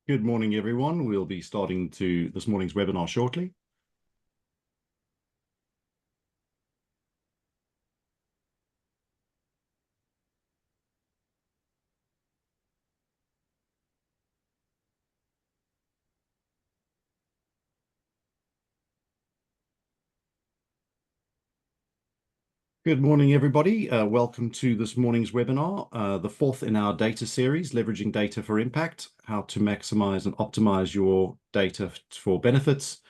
Good morning, everyone. We'll be starting this morning's webinar shortly. Good morning, everybody. Welcome to this morning's webinar, the fourth in our data series, Leveraging Data for Impact, how to maximize and optimize your data for benefits.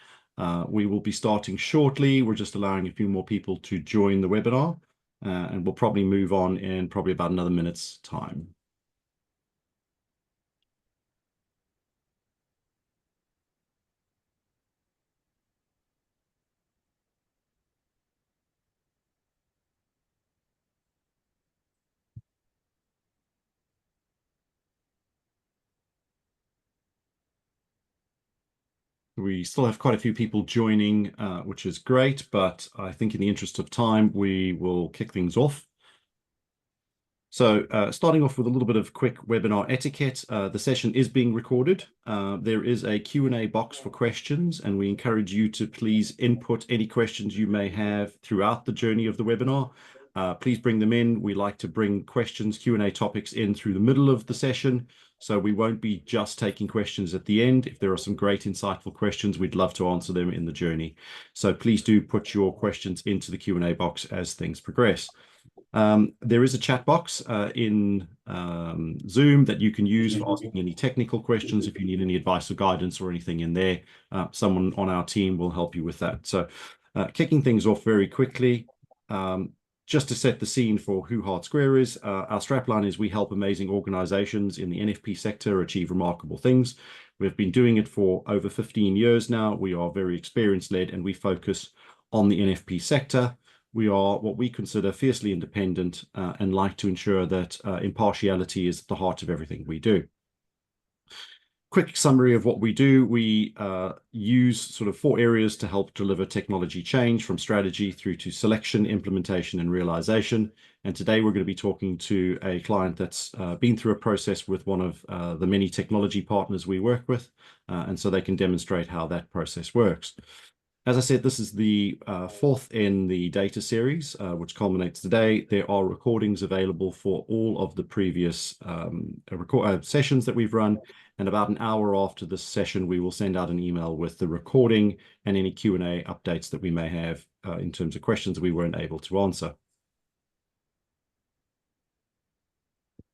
We will be starting shortly. We're just allowing a few more people to join the webinar, and we'll probably move on in probably about another minute's time. We still have quite a few people joining, which is great, but I think in the interest of time, we will kick things off. So starting off with a little bit of quick webinar etiquette, the session is being recorded. There is a Q&A box for questions, and we encourage you to please input any questions you may have throughout the journey of the webinar. Please bring them in. We like to bring questions, Q&A topics in through the middle of the session. So we won't be just taking questions at the end. If there are some great insightful questions, we'd love to answer them in the journey. So please do put your questions into the Q&A box as things progress. There is a chat box in Zoom that you can use for asking any technical questions. If you need any advice or guidance or anything in there, someone on our team will help you with that. So kicking things off very quickly, just to set the scene for who Hart Square is, our strapline is we help amazing organizations in the NFP sector achieve remarkable things. We've been doing it for over 15 years now. We are very experience-led and we focus on the NFP sector. We are what we consider fiercely independent and like to ensure that impartiality is at the heart of everything we do. Quick summary of what we do. We use sort of 4 areas to help deliver technology change, from strategy through to selection, implementation, and realization. And today we're going to be talking to a client that's been through a process with one of the many technology partners we work with, and so they can demonstrate how that process works. As I said, this is the 4th in the data series, which culminates today. There are recordings available for all of the previous sessions that we've run. And about an hour after this session, we will send out an email with the recording and any Q&A updates that we may have in terms of questions we weren't able to answer.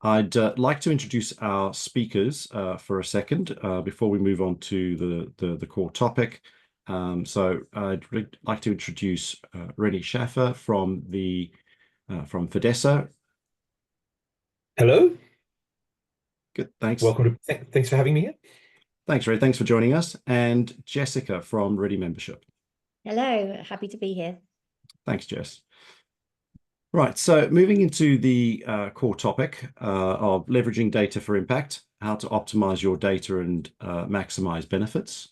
I'd like to introduce our speakers for a second before we move on to the core topic. So I'd like to introduce Rennie Schafer from FEDESSA. Hello. Good, thanks. Welcome to. Thanks for having me here. Thanks, Ray. Thanks for joining us. And Jessica from Rennie Membership. Hello, happy to be here. Thanks, Jess. Right, so moving into the core topic of leveraging data for impact, how to optimize your data and maximize benefits.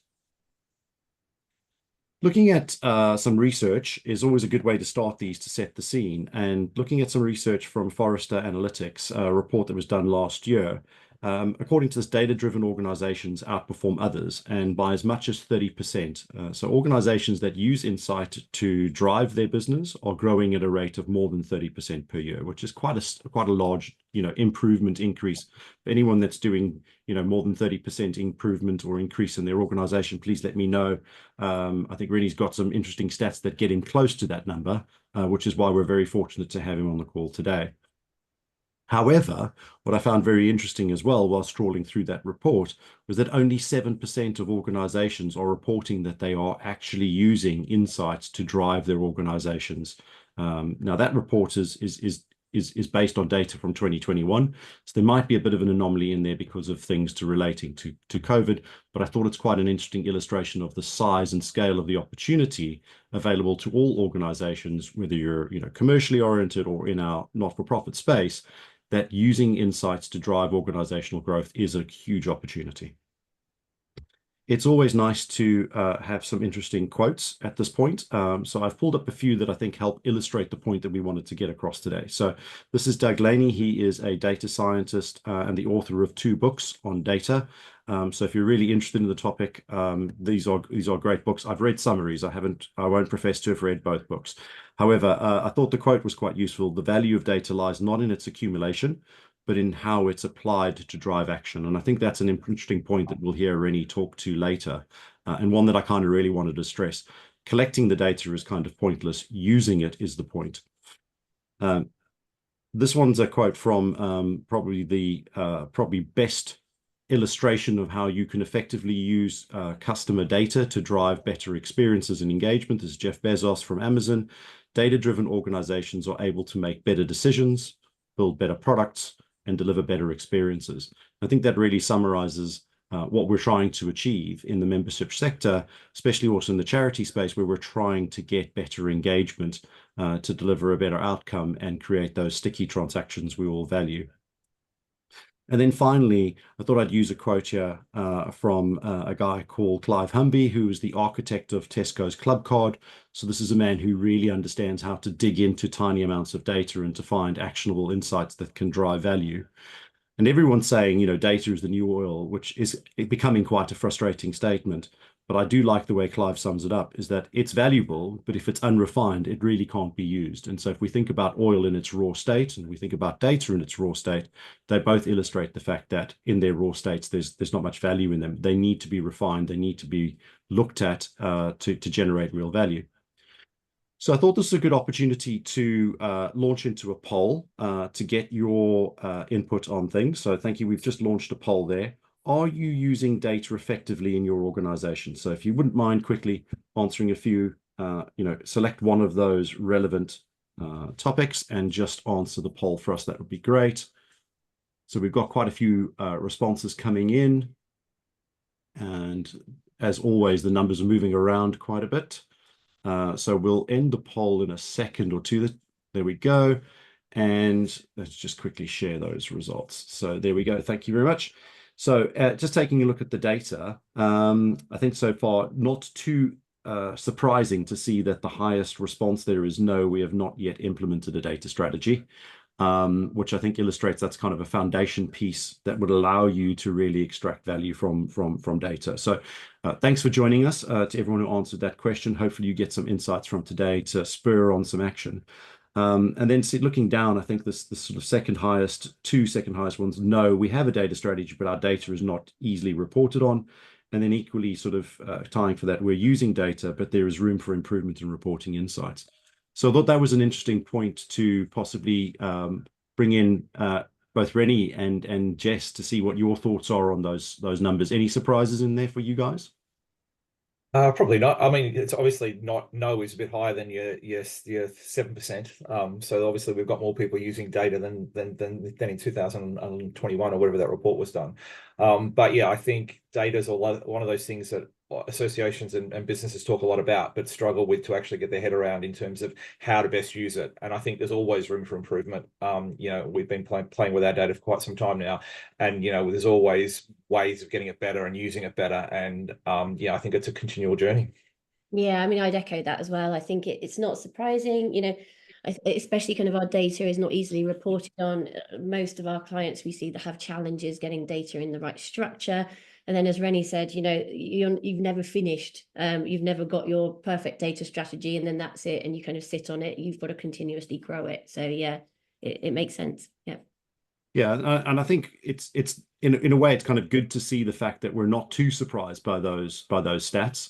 Looking at some research is always a good way to start these to set the scene. And looking at some research from Forrester Analytics, a report that was done last year, according to this, data-driven organizations outperform others, and by as much as 30%. So organizations that use insight to drive their business are growing at a rate of more than 30% per year, which is quite a large, increase. For anyone that's doing, more than 30% improvement or increase in their organization, please let me know. I think Rennie's got some interesting stats that get him close to that number, which is why we're very fortunate to have him on the call today. However, what I found very interesting as well while scrolling through that report was that only 7% of organizations are reporting that they are actually using insights to drive their organizations. Now that report is based on data from 2021, so there might be a bit of an anomaly in there because of things relating to COVID, but I thought it's quite an interesting illustration of the size and scale of the opportunity available to all organizations, whether you're commercially oriented or in our not-for-profit space, that using insights to drive organizational growth is a huge opportunity. it's always nice to have some interesting quotes at this point. So I've pulled up a few that I think help illustrate the point that we wanted to get across today. So this is Doug Laney. He is a data scientist and the author of 2 books on data. So if you're really interested in the topic, these are great books. I've read summaries. I won't profess to have read both books. However, I thought the quote was quite useful. The value of data lies not in its accumulation, but in how it's applied to drive action. And I think that's an interesting point that we'll hear Rennie talk to later, and one that I kind of really wanted to stress. Collecting the data is kind of pointless. Using it is the point. This one's a quote from probably the best illustration of how you can effectively use customer data to drive better experiences and engagement. This is Jeff Bezos from Amazon. Data-driven organizations are able to make better decisions, build better products, and deliver better experiences. I think that really summarizes what we're trying to achieve in the membership sector, especially also in the charity space, where we're trying to get better engagement to deliver a better outcome and create those sticky transactions we all value. And then finally, I thought I'd use a quote here from a guy called Clive Humby, who is the architect of Tesco's Club Card. So this is a man who really understands how to dig into tiny amounts of data and to find actionable insights that can drive value. And everyone's saying, data is the new oil, which is becoming quite a frustrating statement. But I do like the way Clive sums it up, is that it's valuable, but if it's unrefined, it really can't be used. And so if we think about oil in its raw state and we think about data in its raw state, they both illustrate the fact that in their raw states, there's not much value in them. They need to be refined. They need to be looked at to generate real value. So I thought this is a good opportunity to launch into a poll to get your input on things. So thank you. We've just launched a poll there. Are you using data effectively in your organization? So if you wouldn't mind quickly answering a few, select one of those relevant topics and just answer the poll for us, that would be great. So we've got quite a few responses coming in. And as always, the numbers are moving around quite a bit. So we'll end the poll in a second or two. There we go. And let's just quickly share those results. So there we go. Thank you very much. So just taking a look at the data, I think so far not too surprising to see that the highest response there is no, we have not yet implemented a data strategy, which I think illustrates that's kind of a foundation piece that would allow you to really extract value from data. So thanks for joining us, to everyone who answered that question. Hopefully you get some insights from today to spur on some action. And then looking down, I think this sort of two second highest ones, no, we have a data strategy, but our data is not easily reported on. And then equally sort of tying for that, we're using data, but there is room for improvement in reporting insights. So I thought that was an interesting point to possibly bring in both Rennie and Jess to see what your thoughts are on those numbers. Any surprises in there for you guys? Probably not. I mean, it's obviously not. No is a bit higher than your 7%. So obviously we've got more people using data than in 2021 or whatever that report was done. But yeah, I think data is one of those things that associations and businesses talk a lot about, but struggle with to actually get their head around in terms of how to best use it. And I think there's always room for improvement. We've been playing with our data for quite some time now, and there's always ways of getting it better and using it better. And I think it's a continual journey. Yeah, I mean, I'd echo that as well. I think it's not surprising, especially kind of our data is not easily reported on. Most of our clients we see that have challenges getting data in the right structure. And then as Rennie said, you've never finished. You've never got your perfect data strategy and then that's it. And you kind of sit on it. You've got to continuously grow it. So yeah, it makes sense. Yeah. Yeah, and I think it's in a way it's kind of good to see the fact that we're not too surprised by those stats.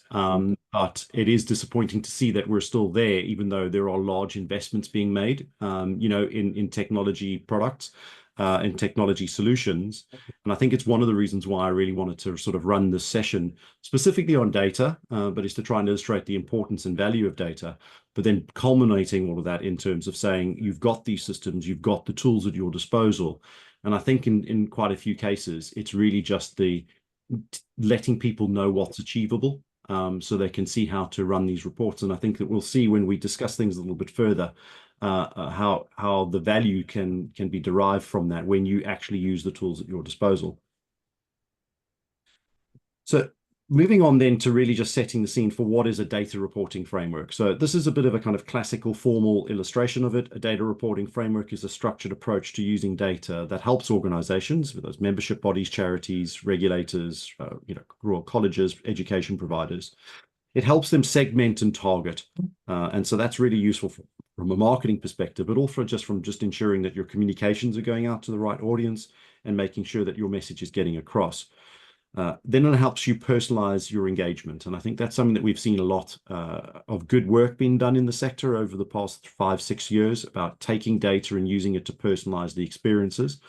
But it is disappointing to see that we're still there, even though there are large investments being made, in technology products, and technology solutions. And I think it's one of the reasons why I really wanted to sort of run this session specifically on data, but is to try and illustrate the importance and value of data, but then culminating all of that in terms of saying you've got these systems, you've got the tools at your disposal. And I think in quite a few cases, it's really just the letting people know what's achievable, so they can see how to run these reports. And I think that we'll see when we discuss things a little bit further, how the value can be derived from that when you actually use the tools at your disposal. So moving on then to really just setting the scene for what is a data reporting framework. So this is a bit of a kind of classical formal illustration of it. A data reporting framework is a structured approach to using data that helps organizations, with those membership bodies, charities, regulators, rural colleges, education providers. It helps them segment and target. And so that's really useful from a marketing perspective, but also from ensuring that your communications are going out to the right audience and making sure that your message is getting across. Then it helps you personalize your engagement. And I think that's something that we've seen a lot of good work being done in the sector over the past 5-6 years about taking data and using it to personalize the experiences.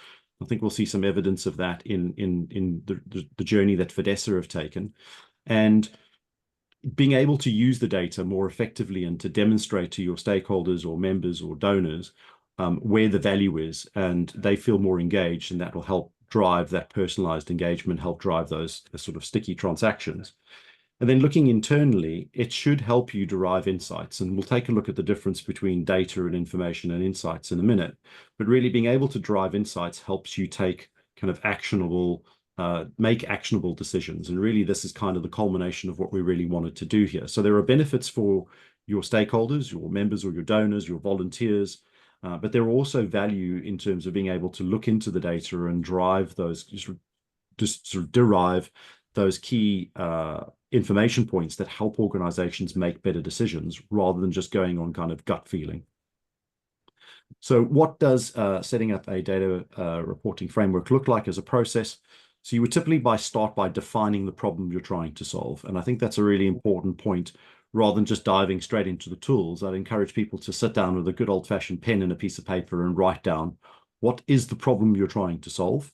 I think we'll see some evidence of that in the journey that FEDESSA have taken. And being able to use the data more effectively and to demonstrate to your stakeholders or members or donors where the value is, and they feel more engaged, and that will help drive that personalized engagement, help drive those sort of sticky transactions. And then looking internally, it should help you derive insights. And we'll take a look at the difference between data and information and insights in a minute. But really being able to drive insights helps you take kind of make actionable decisions. And really, this is kind of the culmination of what we really wanted to do here. So there are benefits for your stakeholders, your members or your donors, your volunteers, but there are also value in terms of being able to look into the data and drive those, just sort of derive those key information points that help organizations make better decisions rather than just going on kind of gut feeling. So what does setting up a data reporting framework look like as a process? So you would typically start by defining the problem you're trying to solve. And I think that's a really important point. Rather than just diving straight into the tools, I'd encourage people to sit down with a good old-fashioned pen and a piece of paper and write down what is the problem you're trying to solve,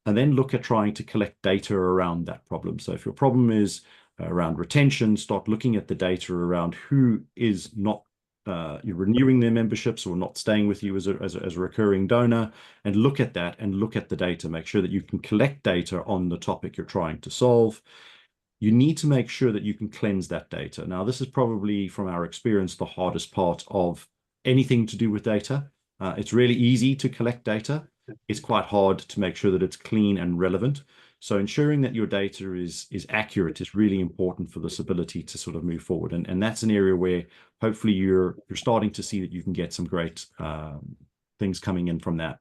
and then look at trying to collect data around that problem. So if your problem is around retention, start looking at the data around who is not renewing their memberships or not staying with you as a recurring donor, and look at that and look at the data. Make sure that you can collect data on the topic you're trying to solve. You need to make sure that you can cleanse that data. Now, this is probably, from our experience, the hardest part of anything to do with data. It's really easy to collect data. It's quite hard to make sure that it's clean and relevant. So ensuring that your data is accurate is really important for this ability to sort of move forward. And that's an area where hopefully you're starting to see that you can get some great things coming in from that.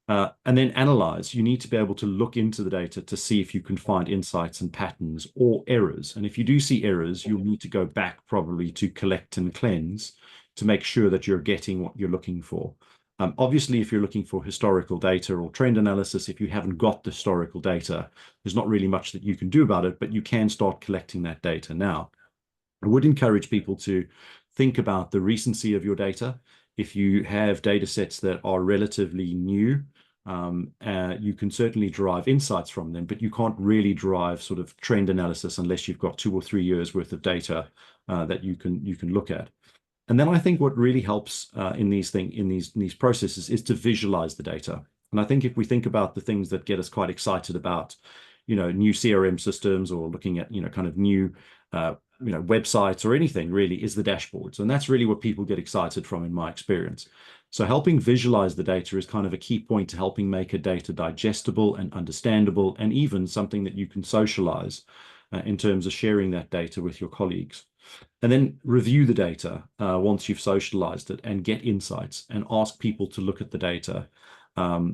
And then analyze. You need to be able to look into the data to see if you can find insights and patterns or errors. And if you do see errors, you'll need to go back probably to collect and cleanse to make sure that you're getting what you're looking for. Obviously, if you're looking for historical data or trend analysis, if you haven't got the historical data, there's not really much that you can do about it, but you can start collecting that data now. I would encourage people to think about the recency of your data. If you have data sets that are relatively new, you can certainly derive insights from them, but you can't really derive sort of trend analysis unless you've got 2 or 3 years worth of data that you can look at. And then I think what really helps in these processes is to visualize the data. And I think if we think about the things that get us quite excited about, new CRM systems or looking at, kind of new, websites or anything, really is the dashboards. And that's really what people get excited from, in my experience. So helping visualize the data is kind of a key point to helping make a data digestible and understandable, and even something that you can socialize in terms of sharing that data with your colleagues. And then review the data once you've socialized it and get insights and ask people to look at the data.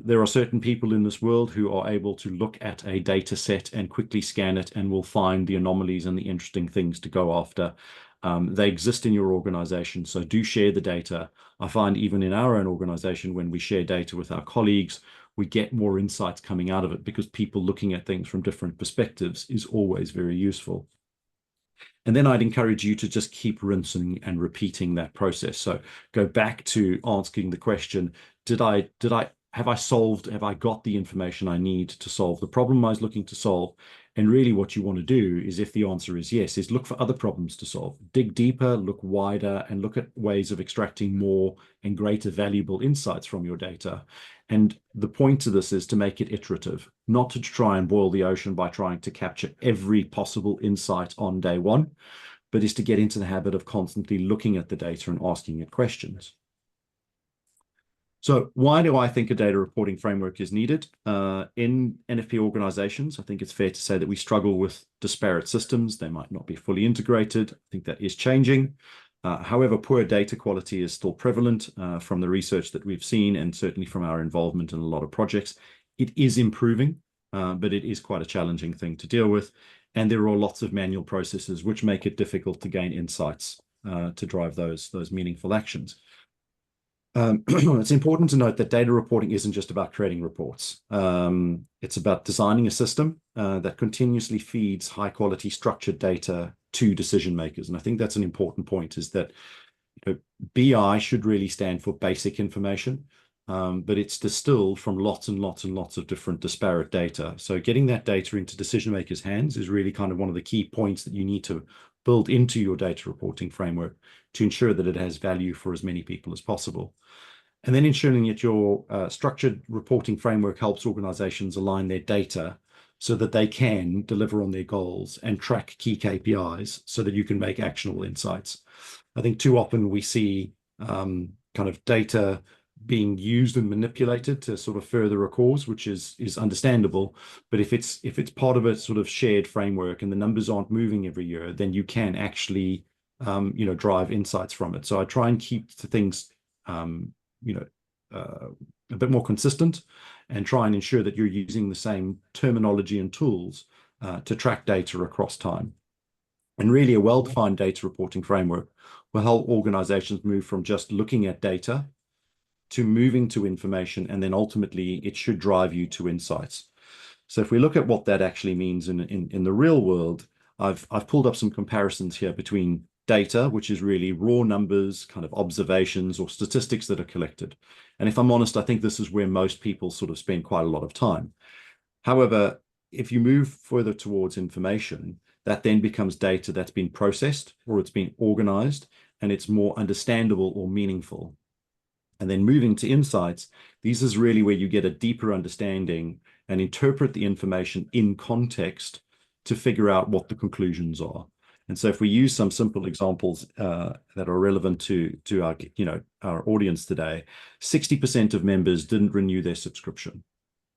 There are certain people in this world who are able to look at a data set and quickly scan it and will find the anomalies and the interesting things to go after. They exist in your organization, so do share the data. I find even in our own organization, when we share data with our colleagues, we get more insights coming out of it because people looking at things from different perspectives is always very useful. And then I'd encourage you to just keep rinsing and repeating that process. So go back to asking the question, have I got the information I need to solve the problem I was looking to solve? And really what you want to do is, if the answer is yes, is look for other problems to solve. Dig deeper, look wider, and look at ways of extracting more and greater valuable insights from your data. And the point to this is to make it iterative, not to try and boil the ocean by trying to capture every possible insight on day one, but is to get into the habit of constantly looking at the data and asking it questions. So why do I think a data reporting framework is needed? In NFP organizations, I think it's fair to say that we struggle with disparate systems. They might not be fully integrated. I think that is changing. However, poor data quality is still prevalent from the research that we've seen, and certainly from our involvement in a lot of projects. It is improving, but it is quite a challenging thing to deal with. And there are lots of manual processes which make it difficult to gain insights to drive those meaningful actions. It's important to note that data reporting isn't just about creating reports. It's about designing a system that continuously feeds high quality structured data to decision makers. And I think that's an important point, is that BI should really stand for basic information, but it's distilled from lots and lots and lots of different disparate data. So getting that data into decision makers' hands is really kind of one of the key points that you need to build into your data reporting framework to ensure that it has value for as many people as possible. And then ensuring that your structured reporting framework helps organizations align their data so that they can deliver on their goals and track key KPIs so that you can make actionable insights. I think too often we see kind of data being used and manipulated to sort of further a cause, which is understandable. But if it's part of a sort of shared framework and the numbers aren't moving every year, then you can actually drive insights from it. So I try and keep the things a bit more consistent, and try and ensure that you're using the same terminology and tools to track data across time. And really, a well-defined data reporting framework will help organizations move from just looking at data to moving to information, and then ultimately it should drive you to insights. So if we look at what that actually means in the real world, I've pulled up some comparisons here between data, which is really raw numbers, kind of observations or statistics that are collected. And if I'm honest, I think this is where most people sort of spend quite a lot of time. However, if you move further towards information, that then becomes data that's been processed, or it's been organized, and it's more understandable or meaningful. And then moving to insights, these is really where you get a deeper understanding and interpret the information in context to figure out what the conclusions are. And so if we use some simple examples that are relevant to our audience today, 60% of members didn't renew their subscription,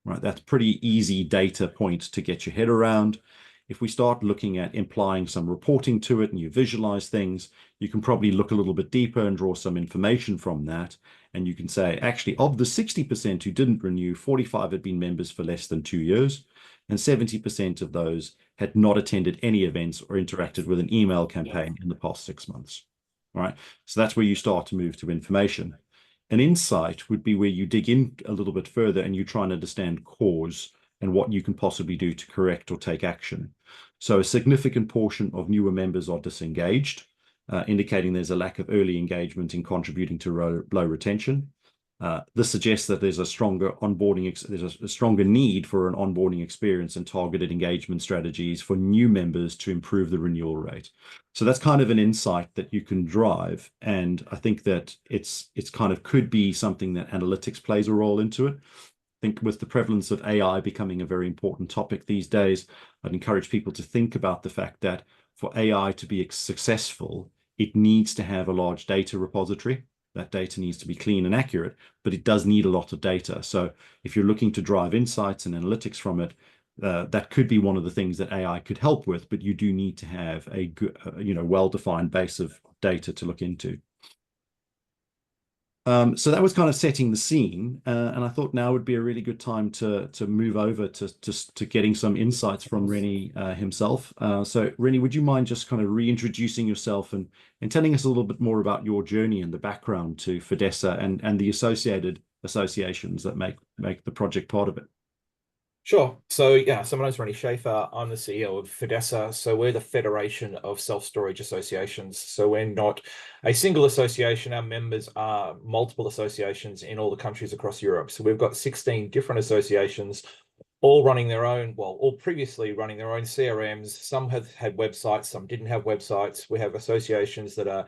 right? That's pretty easy data point to get your head around. If we start looking at implying some reporting to it and you visualize things, you can probably look a little bit deeper and draw some information from that. And you can say, actually, of the 60% who didn't renew, 45 had been members for less than 2 years, and 70% of those had not attended any events or interacted with an email campaign in the past 6 months. All right. So that's where you start to move to information. An insight would be where you dig in a little bit further and you try and understand cause and what you can possibly do to correct or take action. So a significant portion of newer members are disengaged, indicating there's a lack of early engagement in contributing to low retention. This suggests that there's a stronger there's a stronger need for an onboarding experience and targeted engagement strategies for new members to improve the renewal rate. So that's kind of an insight that you can drive. And I think that it's kind of could be something that analytics plays a role into it. I think with the prevalence of AI becoming a very important topic these days, I'd encourage people to think about the fact that for AI to be successful, it needs to have a large data repository. That data needs to be clean and accurate, but it does need a lot of data. So if you're looking to drive insights and analytics from it, that could be one of the things that AI could help with, but you do need to have a good, well-defined base of data to look into. So that was kind of setting the scene, and I thought now would be a really good time to move over to getting some insights from Rennie himself. So Rennie, would you mind just kind of reintroducing yourself and telling us a little bit more about your journey and the background to FEDESSA and the associated associations that make the project part of it? Sure. So yeah, so my name's Rennie Schafer. I'm the CEO of FEDESSA. So we're the Federation of Self-Storage Associations. So we're not a single association. Our members are multiple associations in all the countries across Europe. So we've got 16 different associations, all running their own, well, all previously running their own CRMs. Some have had websites, some didn't have websites. We have associations that are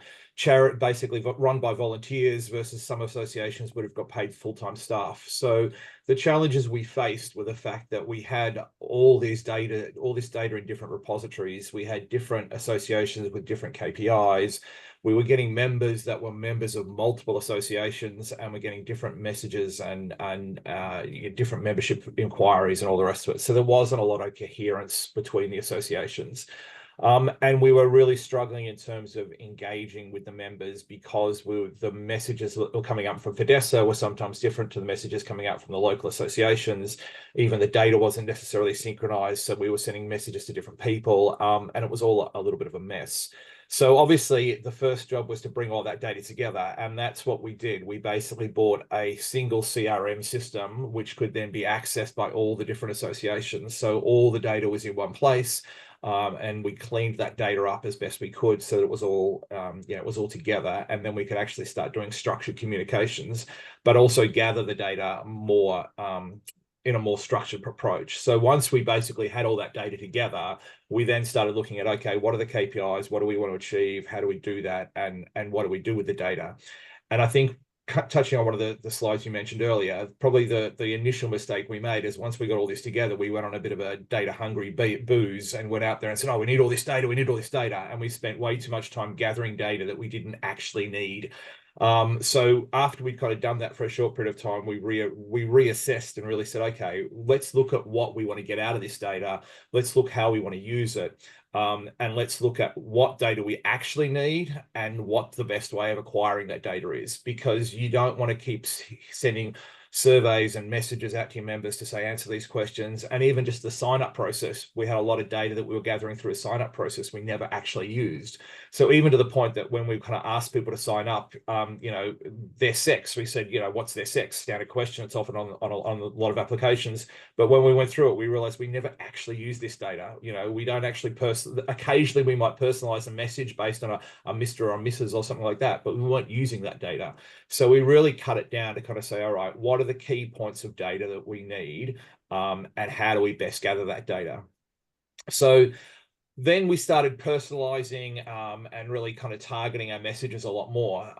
basically run by volunteers versus some associations would have got paid full-time staff. So the challenges we faced were the fact that we had all this data in different repositories. We had different associations with different KPIs. we were getting members that were members of multiple associations, and we're getting different messages and different membership inquiries and all the rest of it. So there wasn't a lot of coherence between the associations. And we were really struggling in terms of engaging with the members, because the messages that were coming up from FEDESSA were sometimes different to the messages coming out from the local associations. Even the data wasn't necessarily synchronized, so we were sending messages to different people, and it was all a little bit of a mess. So obviously the first job was to bring all that data together, and that's what we did. We basically bought a single CRM system, which could then be accessed by all the different associations. So all the data was in one place. And we cleaned that data up as best we could, so that it was all, it was all together, and then we could actually start doing structured communications, but also gather the data more in a more structured approach. So once we basically had all that data together, we then started looking at, okay, what are the KPIs? What do we want to achieve? How do we do that? And what do we do with the data? And I think, touching on one of the slides you mentioned earlier, probably the initial mistake we made is, once we got all this together, we went on a bit of a data hungry booze and went out there and said, oh, we need all this data, we need all this data. And we spent way too much time gathering data that we didn't actually need. So after we'd kind of done that for a short period of time, we reassessed and really said, okay, let's look at what we want to get out of this data. Let's look how we want to use it. And let's look at what data we actually need and what the best way of acquiring that data is, because you don't want to keep sending surveys and messages out to your members to say, answer these questions. And even just the sign-up process, we had a lot of data that we were gathering through a sign-up process we never actually used. So even to the point that when we kind of asked people to sign up, their sex, we said, what's their sex? Standard question. It's often on a lot of applications. But when we went through it, we realized we never actually use this data. We don't actually occasionally we might personalize a message based on a Mr. or a Mrs. or something like that, but we weren't using that data. So we really cut it down to kind of say, all right, what are the key points of data that we need, and how do we best gather that data? So then we started personalizing and really kind of targeting our messages a lot more.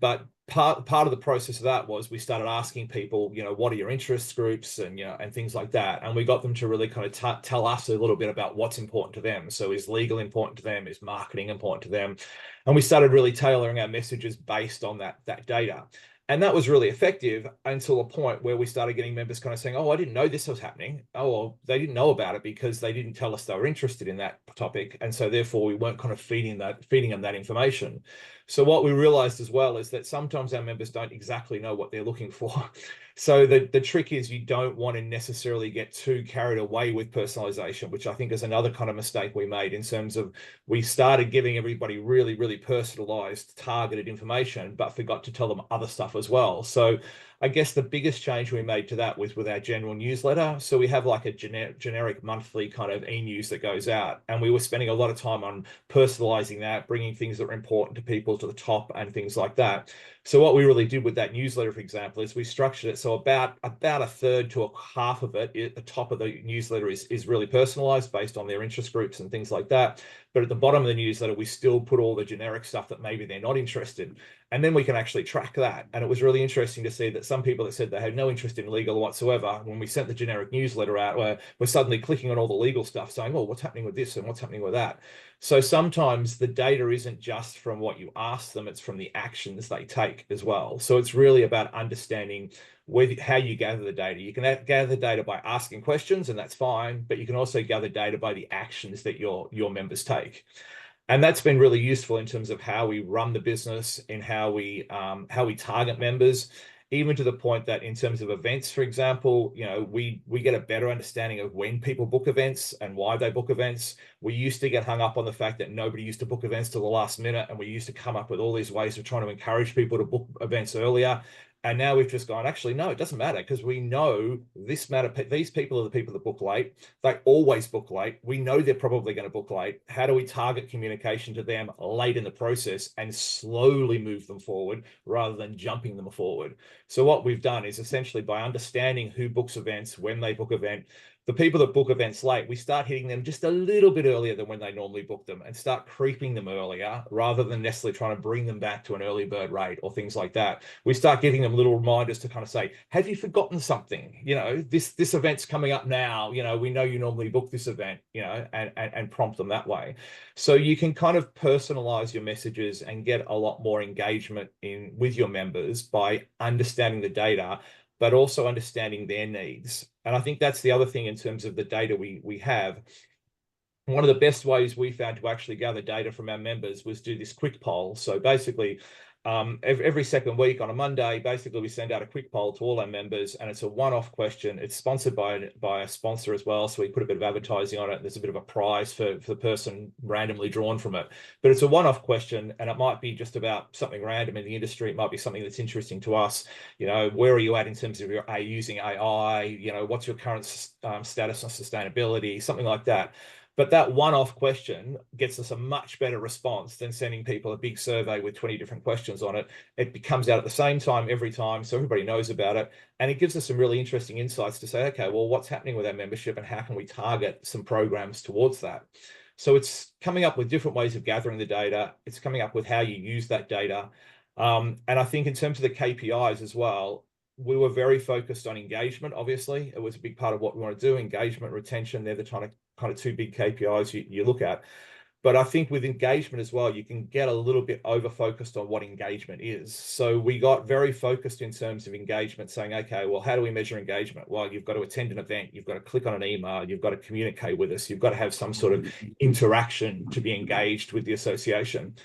But part of the process of that was we started asking people, what are your interest groups, and and things like that. And we got them to really kind of tell us a little bit about what's important to them. So is legal important to them? Is marketing important to them? And we started really tailoring our messages based on that data. And that was really effective until a point where we started getting members kind of saying, oh, I didn't know this was happening. Oh, well, they didn't know about it because they didn't tell us they were interested in that topic. And so therefore we weren't kind of feeding them that information. So what we realized as well is that sometimes our members don't exactly know what they're looking for. So the trick is, you don't want to necessarily get too carried away with personalization, which I think is another kind of mistake we made, in terms of we started giving everybody really, really personalized, targeted information, but forgot to tell them other stuff as well. So I guess the biggest change we made to that was with our general newsletter. So we have like a generic monthly kind of e-news that goes out, and we were spending a lot of time on personalizing that, bringing things that are important to people to the top and things like that. So what we really did with that newsletter, for example, is we structured it so about a third to a half of it at the top of the newsletter is really personalized based on their interest groups and things like that. But at the bottom of the newsletter, we still put all the generic stuff that maybe they're not interested in. And then we can actually track that. And it was really interesting to see that some people that said they had no interest in legal whatsoever, when we sent the generic newsletter out, we're suddenly clicking on all the legal stuff saying, oh, what's happening with this and what's happening with that? So sometimes the data isn't just from what you ask them, it's from the actions they take as well. So it's really about understanding how you gather the data. You can gather the data by asking questions, and that's fine, but you can also gather data by the actions that your members take. And that's been really useful in terms of how we run the business and how we target members, even to the point that in terms of events, for example, we get a better understanding of when people book events and why they book events. We used to get hung up on the fact that nobody used to book events till the last minute, and we used to come up with all these ways of trying to encourage people to book events earlier. And now we've just gone, actually, no, it doesn't matter, because we know these people are the people that book late. They always book late. We know they're probably going to book late. How do we target communication to them late in the process and slowly move them forward rather than jumping them forward? So what we've done is essentially, by understanding who books events, when they book event, The people that book events late, we start hitting them just a little bit earlier than when they normally book them, and start creeping them earlier rather than necessarily trying to bring them back to an early bird rate or things like that. We start giving them little reminders to kind of say, have you forgotten something? You know, this event's coming up now. You know, we know you normally book this event, you know, and prompt them that way. So you can kind of personalize your messages and get a lot more engagement with your members by understanding the data, but also understanding their needs. And I think that's the other thing in terms of the data we have. One of the best ways we found to actually gather data from our members was do this quick poll. So basically, every second week on a Monday, basically we send out a quick poll to all our members, and it's a one-off question. It's sponsored by a sponsor as well, so we put a bit of advertising on it. There's a bit of a prize for the person randomly drawn from it, but it's a one-off question, and it might be just about something random in the industry. It might be something that's interesting to us. You know, where are you at in terms of your using AI? You know, what's your current status on sustainability? Something like that. But that one-off question gets us a much better response than sending people a big survey with 20 different questions on it. It comes out at the same time every time, so everybody knows about it. And it gives us some really interesting insights to say, okay, well, what's happening with our membership and how can we target some programs towards that? So it's coming up with different ways of gathering the data. It's coming up with how you use that data. And I think in terms of the KPIs as well, we were very focused on engagement. Obviously, it was a big part of what we want to do. Engagement, retention, they're the kind of two big KPIs you look at. But I think with engagement as well, you can get a little bit over-focused on what engagement is. So we got very focused in terms of engagement, saying, okay, well, how do we measure engagement? Well, you've got to attend an event, you've got to click on an email, you've got to communicate with us, you've got to have some sort of interaction to be engaged with the association.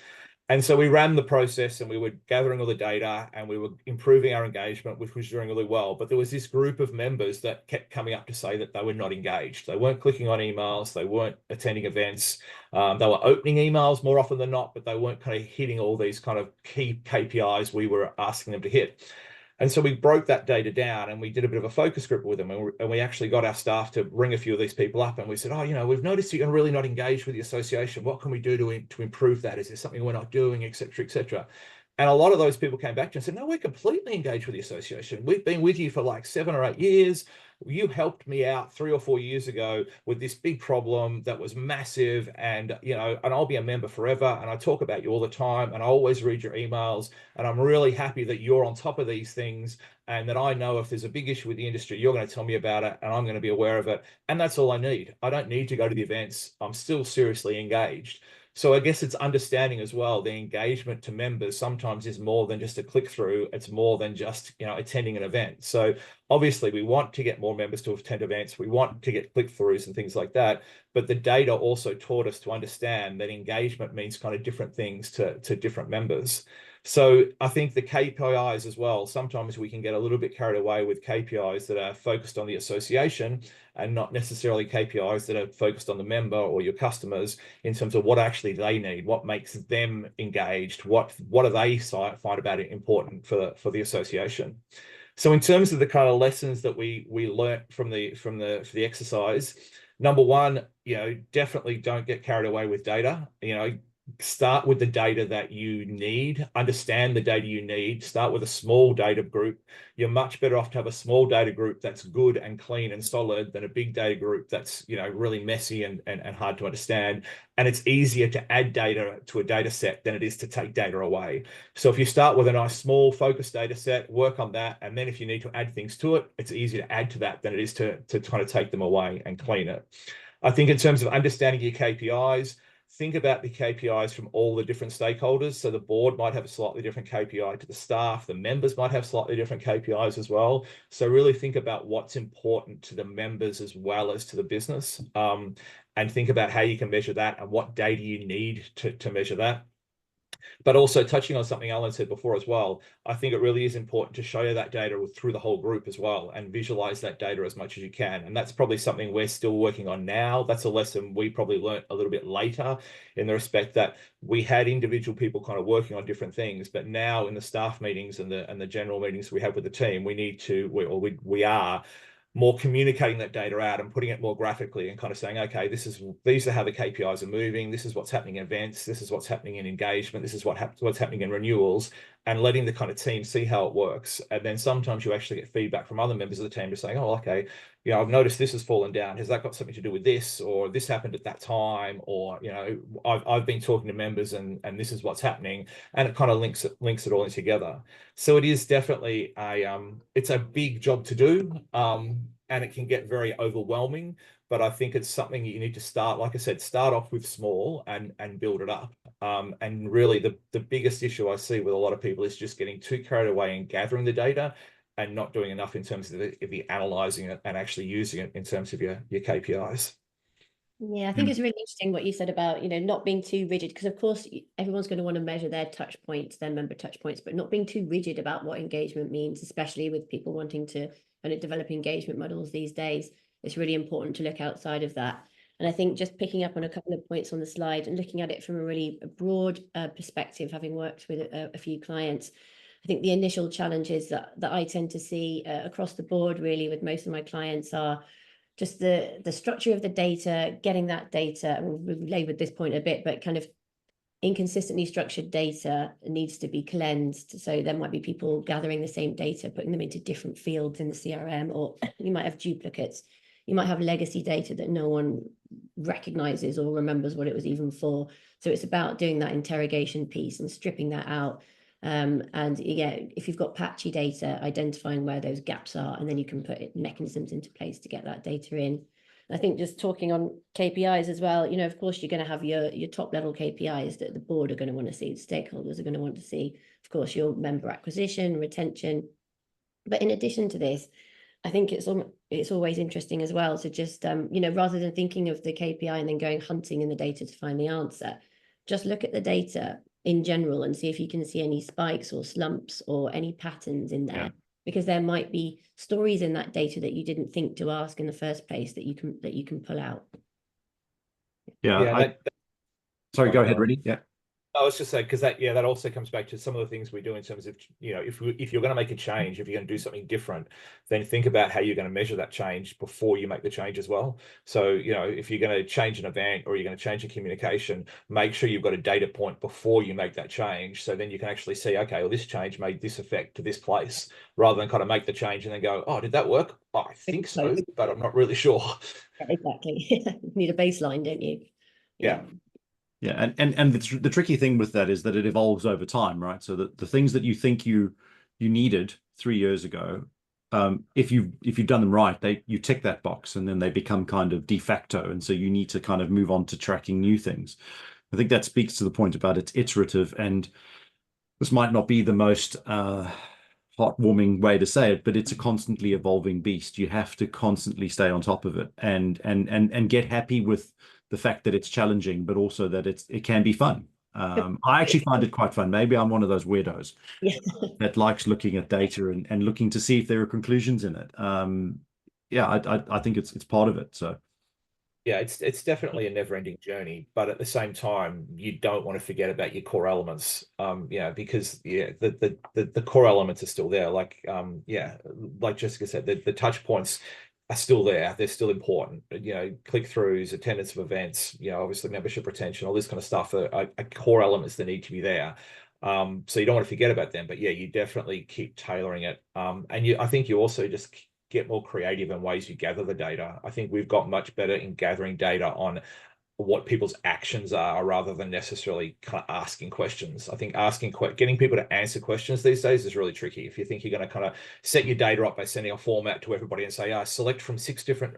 And so we ran the process, and we were gathering all the data, and we were improving our engagement, which was doing really well. But there was this group of members that kept coming up to say that they were not engaged. They weren't clicking on emails. They weren't attending events. They were opening emails more often than not, but they weren't kind of hitting all these kind of key KPIs we were asking them to hit. And so we broke that data down, and we did a bit of a focus group with them, and we actually got our staff to ring a few of these people up, and we said, oh, you know, we've noticed you're really not engaged with the association. What can we do to improve that? Is there something we're not doing, et cetera, et cetera? And a lot of those people came back to us and said, no, we're completely engaged with the association. We've been with you for like 7 or 8 years. You helped me out 3 or 4 years ago with this big problem that was massive, and you know, and I'll be a member forever, and I talk about you all the time, and I always read your emails, and I'm really happy that you're on top of these things, and that I know if there's a big issue with the industry, you're going to tell me about it, and I'm going to be aware of it. And that's all I need. I don't need to go to the events. I'm still seriously engaged. So I guess it's understanding as well, the engagement to members sometimes is more than just a click through. It's more than just, you know, attending an event. So obviously we want to get more members to attend events. We want to get click throughs and things like that. But the data also taught us to understand that engagement means kind of different things to different members. So I think the KPIs as well, sometimes we can get a little bit carried away with KPIs that are focused on the association and not necessarily KPIs that are focused on the member or your customers in terms of what actually they need, what makes them engaged, what do they find about it important for the association. So in terms of the kind of lessons that we learnt from the exercise, number one, you know, definitely don't get carried away with data. You know, start with the data that you need, understand the data you need, start with a small data group. You're much better off to have a small data group that's good and clean and solid than a big data group that's, you know, really messy and hard to understand. And it's easier to add data to a data set than it is to take data away. So if you start with a nice small focused data set, work on that. And then if you need to add things to it, it's easier to add to that than it is to kind of take them away and clean it. I think in terms of understanding your KPIs, think about the KPIs from all the different stakeholders. So the board might have a slightly different KPI to the staff. The members might have slightly different KPIs as well. So really think about what's important to the members as well as to the business, and think about how you can measure that and what data you need to measure that. But also touching on something Alan said before as well, I think it really is important to show you that data through the whole group as well and visualize that data as much as you can. And that's probably something we're still working on now. That's a lesson we probably learned a little bit later, in the respect that we had individual people kind of working on different things, but now in the staff meetings and the general meetings we have with the team, we are more communicating that data out and putting it more graphically and kind of saying, okay, these are how the KPIs are moving. This is what's happening in events. This is what's happening in engagement. This is what's happening in renewals. and letting the kind of team see how it works. And then sometimes you actually get feedback from other members of the team just saying, oh, okay, you know, I've noticed this has fallen down. Has that got something to do with this? Or this happened at that time? Or, you know, I've been talking to members and this is what's happening. And it kind of links it all in together. So it is definitely it's a big job to do. And it can get very overwhelming. But I think it's something you need to start, like I said, start off with small and build it up. And really the biggest issue I see with a lot of people is just getting too carried away and gathering the data and not doing enough in terms of the analyzing it and actually using it in terms of your KPIs. Yeah, I think it's really interesting what you said about, you know, not being too rigid, because of course everyone's going to want to measure their touch points, their member touch points, but not being too rigid about what engagement means, especially with people wanting to kind of develop engagement models these days. It's really important to look outside of that. And I think just picking up on a couple of points on the slide and looking at it from a really broad perspective, having worked with a few clients, I think the initial challenges that I tend to see across the board really with most of my clients are just the structure of the data, getting that data. We've labored this point a bit, but kind of inconsistently structured data needs to be cleansed. So there might be people gathering the same data, putting them into different fields in the CRM, or you might have duplicates. You might have legacy data that no one recognizes or remembers what it was even for. So it's about doing that interrogation piece and stripping that out. And yeah, if you've got patchy data, identifying where those gaps are, and then you can put mechanisms into place to get that data in. I think just talking on KPIs as well, you know, of course, you're going to have your top level KPIs that the board are going to want to see, the stakeholders are going to want to see, of course, your member acquisition, retention. But in addition to this, I think it's always interesting as well to just, you know, rather than thinking of the KPI and then going hunting in the data to find the answer, just look at the data in general and see if you can see any spikes or slumps or any patterns in there. Yeah. Because there might be stories in that data that you didn't think to ask in the first place that you can pull out. Yeah. Sorry, go ahead, Rennie. Yeah. I was just saying, because that also comes back to some of the things we do in terms of, you know, if you're going to make a change, if you're going to do something different, then think about how you're going to measure that change before you make the change as well. So, you know, if you're going to change an event or you're going to change a communication, make sure you've got a data point before you make that change. So then you can actually see, okay, well, this change made this effect to this place, rather than kind of make the change and then go, oh, did that work? Oh, I think so, but I'm not really sure. Exactly. You need a baseline, don't you? Yeah. Yeah, and the tricky thing with that is that it evolves over time, right? So that the things that you think you needed 3 years ago, if you've done them right, you tick that box, and then they become kind of de facto, and so you need to kind of move on to tracking new things. I think that speaks to the point about it's iterative, and this might not be the most heartwarming way to say it, but it's a constantly evolving beast. You have to constantly stay on top of it and get happy with the fact that it's challenging, but also that it can be fun. I actually find it quite fun. Maybe I'm one of those weirdos that likes looking at data and looking to see if there are conclusions in it. Yeah, I think it's part of it. So yeah, it's definitely a never-ending journey, but at the same time, you don't want to forget about your core elements. Yeah, because the core elements are still there. Like like Jessica said, the touch points are still there. They're still important. You know, click-throughs, attendance of events, you know, obviously membership retention, all this kind of stuff are core elements that need to be there. So you don't want to forget about them, but yeah, you definitely keep tailoring it. And I think you also just get more creative in ways you gather the data. I think we've got much better in gathering data on what people's actions are rather than necessarily kind of asking questions. I think getting people to answer questions these days is really tricky. If you think you're going to kind of set your data up by sending a format to everybody and say, select from 6 different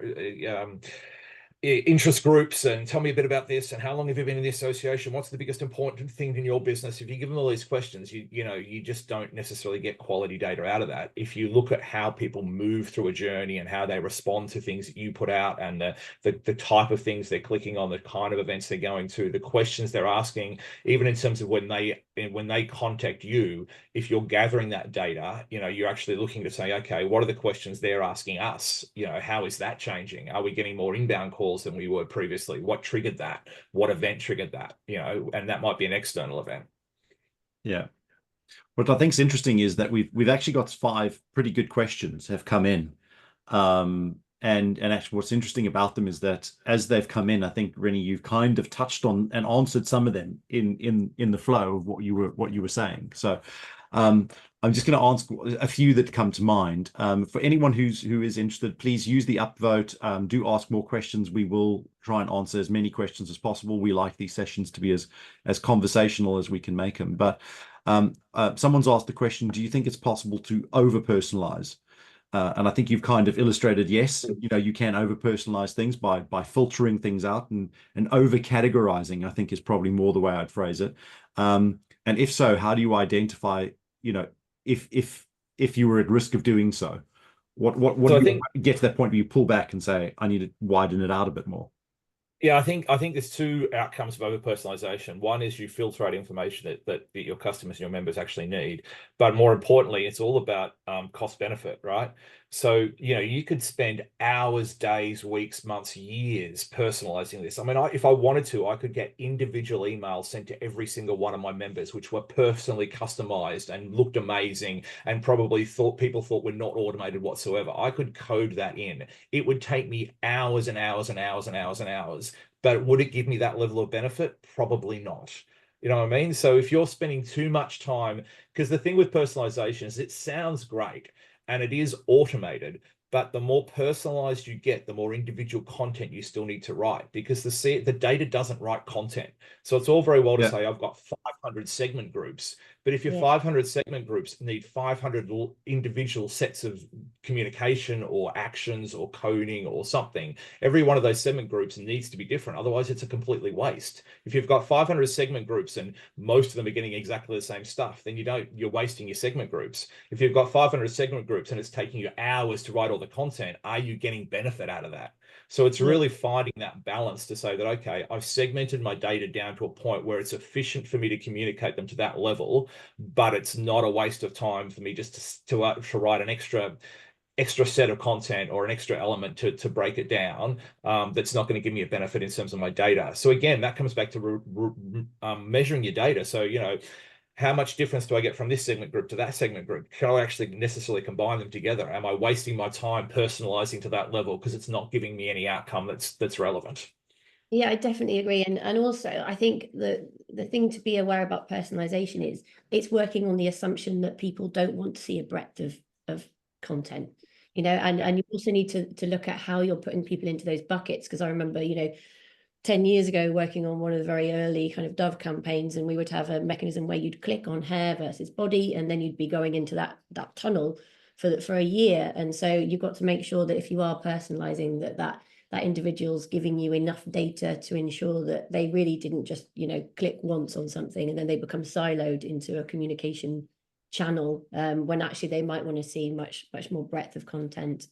interest groups and tell me a bit about this and how long have you been in the association, what's the biggest important thing in your business, if you give them all these questions, you just don't necessarily get quality data out of that. If you look at how people move through a journey and how they respond to things that you put out, and the type of things they're clicking on, the kind of events they're going to, the questions they're asking, even in terms of when they contact you, if you're gathering that data, you're actually looking to say, okay, what are the questions they're asking us? How is that changing? Are we getting more inbound calls than we were previously? What triggered that? What event triggered that? And that might be an external event. Yeah. What I think is interesting is that we've actually got 5 pretty good questions have come in. And actually what's interesting about them is that as they've come in, I think, Rennie, you've kind of touched on and answered some of them in the flow of what you were saying. So I'm just going to ask a few that come to mind. For anyone who is interested, please use the upvote. Do ask more questions. We will try and answer as many questions as possible. We like these sessions to be as conversational as we can make them. But someone's asked the question, do you think it's possible to over-personalize? And I think you've kind of illustrated, yes, you can over-personalize things by filtering things out, and over-categorizing, I think, is probably more the way I'd phrase it. And if so, how do you identify, if you were at risk of doing so? What So do you get to that point where you pull back and say, I need to widen it out a bit more? Yeah, I think there's two outcomes of over-personalization. One is you filter out information that your customers and your members actually need, but more importantly, it's all about cost benefit, right? So you could spend hours, days, weeks, months, years personalizing this. I mean, if I wanted to, I could get individual emails sent to every single one of my members, which were personally customized and looked amazing, and probably people thought were not automated whatsoever. I could code that in. It would take me hours and hours and hours and hours and hours. But would it give me that level of benefit? Probably not. You know what I mean? So if you're spending too much time, because the thing with personalization is it sounds great and it is automated, but the more personalized you get, the more individual content you still need to write, because the data doesn't write content. So it's all very well to say, I've got 500 segment groups, but if your 500 segment groups need 500 individual sets of communication or actions or coding or something, every one of those segment groups needs to be different. Otherwise, it's a completely waste. If you've got 500 segment groups and most of them are getting exactly the same stuff, then you're wasting your segment groups. If you've got 500 segment groups and it's taking you hours to write all the content, are you getting benefit out of that? So it's really finding that balance to say that, okay, I've segmented my data down to a point where it's efficient for me to communicate them to that level, but it's not a waste of time for me just to write an extra set of content or an extra element to break it down, that's not going to give me a benefit in terms of my data. So again, that comes back to measuring your data. So how much difference do I get from this segment group to that segment group? Can I actually necessarily combine them together? Am I wasting my time personalizing to that level because it's not giving me any outcome that's relevant? Yeah, I definitely agree. And also, I think the thing to be aware about personalization is it's working on the assumption that people don't want to see a breadth of content, and you also need to look at how you're putting people into those buckets. Because I remember, 10 years ago working on one of the very early kind of Dove campaigns, and we would have a mechanism where you'd click on hair versus body, and then you'd be going into that tunnel for a year. And so you've got to make sure that if you are personalizing, that individual's giving you enough data to ensure that they really didn't just click once on something and then they become siloed into a communication channel, when actually they might want to see much more breadth of content.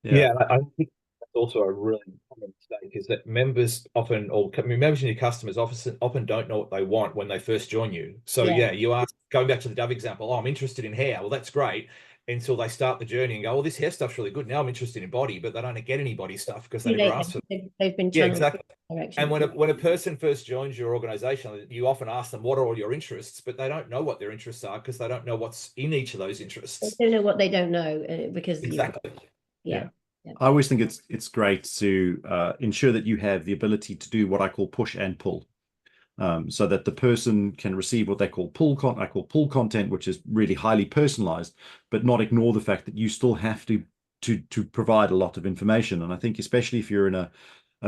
Yeah, I think that's also a really common mistake, is that members often, members and your customers often don't know what they want when they first join you. So you are going back to the Dove example. Oh, I'm interested in hair. Well, that's great, until they start the journey and go, oh, this hair stuff's really good. Now I'm interested in body, but they don't get any body stuff because they never asked for it. They've been channeled. Exactly. And when a person first joins your organization, you often ask them, what are all your interests? But they don't know what their interests are because they don't know what's in each of those interests. They don't know what they don't know, because exactly. Yeah. I always think it's great to ensure that you have the ability to do what I call push and pull, so that the person can receive what they call pull content, which is really highly personalized, but not ignore the fact that you still have to provide a lot of information. And I think especially if you're in a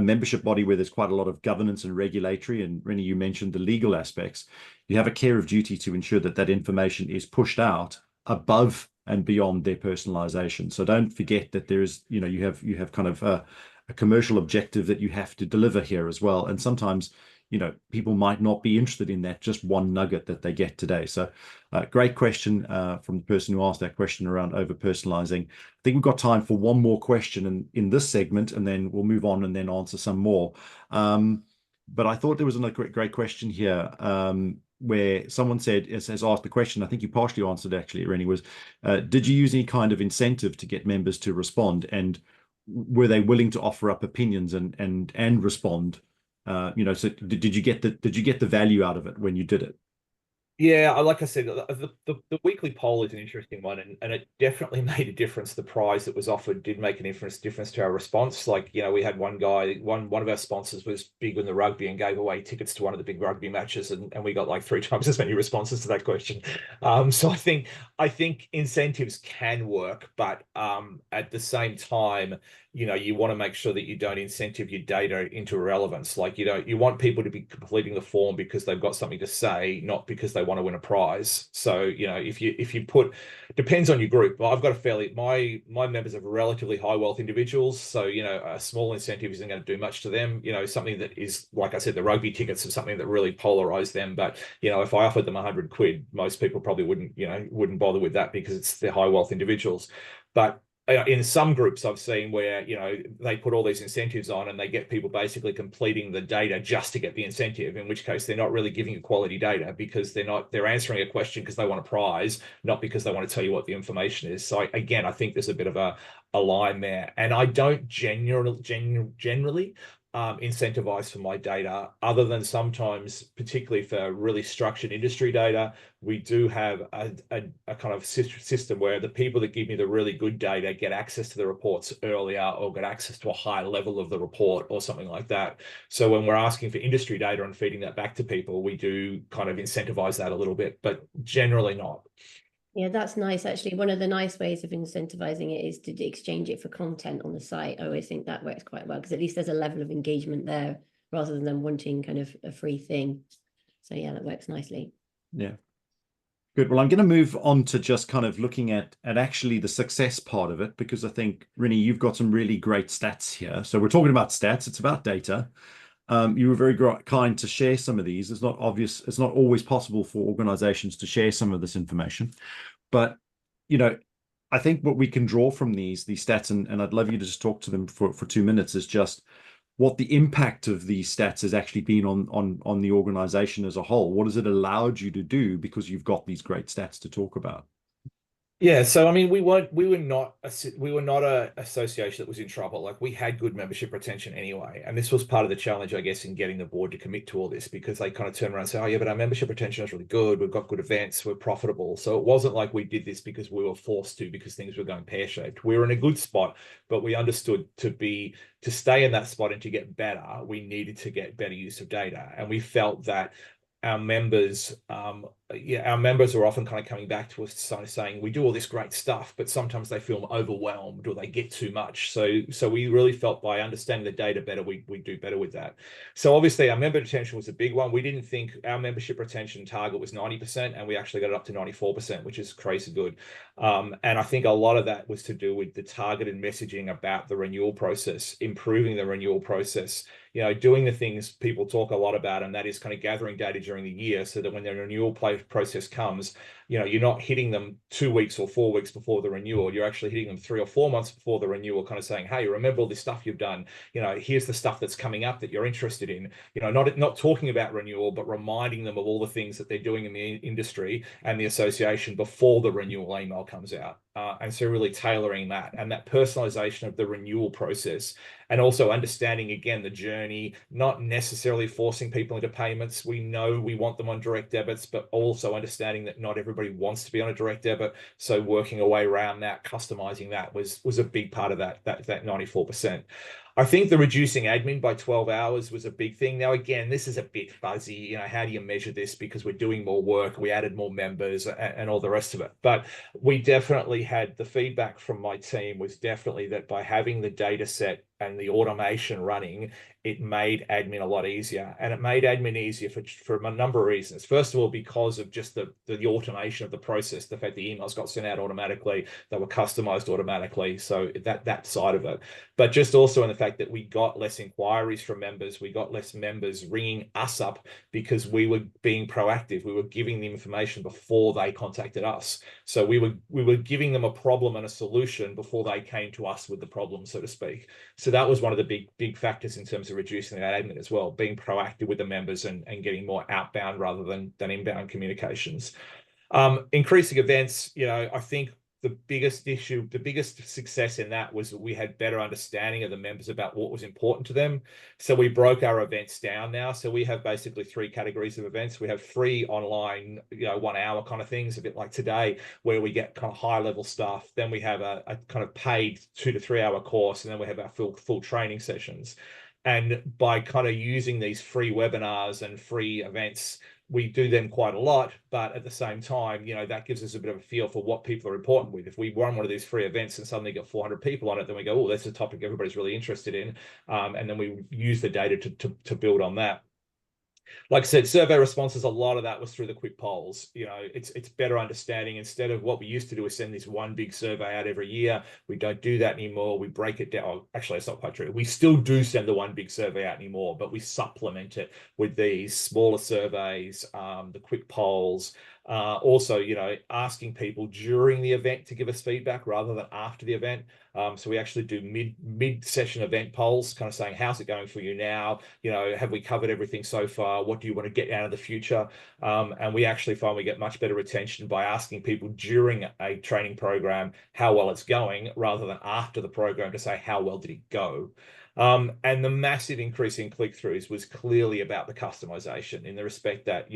membership body where there's quite a lot of governance and regulatory, and Rennie, you mentioned the legal aspects, you have a care of duty to ensure that that information is pushed out above and beyond their personalization. So don't forget that there is, you have kind of a commercial objective that you have to deliver here as well. And sometimes, people might not be interested in that just one nugget that they get today. So great question from the person who asked that question around over personalizing. I think we've got time for one more question in this segment, and then we'll move on and then answer some more. But I thought there was another great question here, where someone has asked the question, I think you partially answered actually, Rennie, was, did you use any kind of incentive to get members to respond? And were they willing to offer up opinions and respond? So did you get the value out of it when you did it? Yeah, like I said, the weekly poll is an interesting one, and it definitely made a difference. The prize that was offered did make an difference to our response. Like, you know, we had one guy, one of our sponsors was big in the rugby and gave away tickets to one of the big rugby matches, and we got like 3 times as many responses to that question. So I think incentives can work, but at the same time, you know, you want to make sure that you don't incentive your data into irrelevance. Like, you want people to be completing the form because they've got something to say, not because they want to win a prize. So, you know, if you put, depends on your group. I've got a fairly, my members are relatively high wealth individuals. So, you know, a small incentive isn't going to do much to them. You know, something that is, like I said, the rugby tickets are something that really polarize them. But, you know, if I offered them 100 quid, most people probably wouldn't bother with that because it's the high wealth individuals. But in some groups I've seen where, you know, they put all these incentives on and they get people basically completing the data just to get the incentive, in which case they're not really giving you quality data because they're answering a question because they want a prize, not because they want to tell you what the information is. So again, I think there's a bit of a line there. And I don't generally incentivize for my data, other than sometimes, particularly for really structured industry data, we do have a kind of system where the people that give me the really good data get access to the reports earlier or get access to a higher level of the report or something like that. So when we're asking for industry data and feeding that back to people, we do kind of incentivize that a little bit, but generally not. Yeah, that's nice. Actually, one of the nice ways of incentivizing it is to exchange it for content on the site. I always think that works quite well because at least there's a level of engagement there rather than them wanting kind of a free thing. So yeah, that works nicely. Yeah. Good. Well, I'm going to move on to just kind of looking at actually the success part of it, because I think, Rennie, you've got some really great stats here. So we're talking about stats. It's about data. You were very kind to share some of these. It's not obvious. It's not always possible for organizations to share some of this information. But, you know, I think what we can draw from these stats, and I'd love you to just talk to them for 2 minutes, is just what the impact of these stats has actually been on the organization as a whole. What has it allowed you to do because you've got these great stats to talk about? Yeah, so I mean, we were not a association that was in trouble. Like, we had good membership retention anyway, and this was part of the challenge, I guess, in getting the board to commit to all this, because they kind of turn around and say, "Oh yeah, but our membership retention is really good. We've got good events. We're profitable." So it wasn't like we did this because we were forced to, because things were going pear-shaped. We were in a good spot, but we understood to stay in that spot and to get better, we needed to get better use of data, and we felt that our members, our members are often kind of coming back to us saying, we do all this great stuff, but sometimes they feel overwhelmed or they get too much. So we really felt by understanding the data better, we do better with that. So obviously our member retention was a big one. We didn't think our membership retention target was 90%, and we actually got it up to 94%, which is crazy good. And I think a lot of that was to do with the targeted messaging about the renewal process, improving the renewal process, you know, doing the things people talk a lot about, and that is kind of gathering data during the year so that when the renewal process comes, you know, you're not hitting them 2 weeks or 4 weeks before the renewal. You're actually hitting them 3 or 4 months before the renewal, kind of saying, hey, remember all this stuff you've done? You know, here's the stuff that's coming up that you're interested in. You know, not talking about renewal, but reminding them of all the things that they're doing in the industry and the association before the renewal email comes out. And so really tailoring that and that personalization of the renewal process, and also understanding, again, the journey, not necessarily forcing people into payments. We know we want them on direct debits, but also understanding that not everybody wants to be on a direct debit. So working a way around that, customizing that was a big part of that 94%. I think the reducing admin by 12 hours was a big thing. Now, again, this is a bit fuzzy. You know, how do you measure this? Because we're doing more work, we added more members and all the rest of it. But we definitely had the feedback from my team was definitely that by having the data set and the automation running, it made admin a lot easier. And it made admin easier for a number of reasons. First of all, because of just the automation of the process, the fact the emails got sent out automatically, they were customized automatically. So that side of it. But just also in the fact that we got less inquiries from members, we got less members ringing us up because we were being proactive. We were giving the information before they contacted us. So we were giving them a problem and a solution before they came to us with the problem, so to speak. So that was one of the big factors in terms of reducing that admin as well, being proactive with the members and getting more outbound rather than inbound communications. Increasing events, you know, I think the biggest issue, the biggest success in that was that we had better understanding of the members about what was important to them. So we broke our events down now. So we have basically 3 categories of events. We have free online, 1 hour kind of things, a bit like today, where we get kind of high level stuff. Then we have a kind of paid 2 to 3 hour course, and then we have our full training sessions. And by kind of using these free webinars and free events, we do them quite a lot, but at the same time, that gives us a bit of a feel for what people are important with. If we run one of these free events and suddenly get 400 people on it, then we go, oh, that's a topic everybody's really interested in. And then we use the data to build on that. Like I said, survey responses, a lot of that was through the quick polls. It's better understanding. Instead of what we used to do is send this one big survey out every year. We don't do that anymore. We break it down. Oh, actually, it's not quite true. We still do send the one big survey out anymore, but we supplement it with these smaller surveys, the quick polls. Also, asking people during the event to give us feedback rather than after the event. So we actually do mid-session event polls, kind of saying, how's it going for you now? Have we covered everything so far? What do you want to get out of the future? And we actually find we get much better retention by asking people during a training program how well it's going, rather than after the program to say, how well did it go? And the massive increase in click-throughs was clearly about the customization, in the respect that,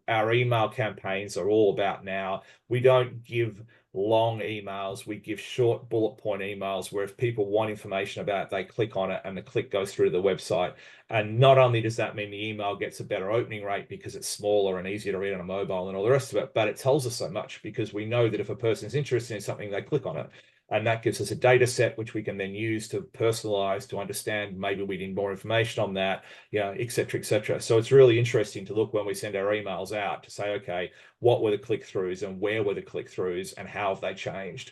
our email campaigns are all about now. We don't give long emails. We give short bullet point emails where if people want information about it, they click on it and the click goes through to the website. And not only does that mean the email gets a better opening rate because it's smaller and easier to read on a mobile and all the rest of it, but it tells us so much because we know that if a person's interested in something, they click on it. And that gives us a data set which we can then use to personalize, to understand maybe we need more information on that, et cetera, et cetera. So it's really interesting to look when we send our emails out to say, okay, what were the click-throughs and where were the click-throughs and how have they changed?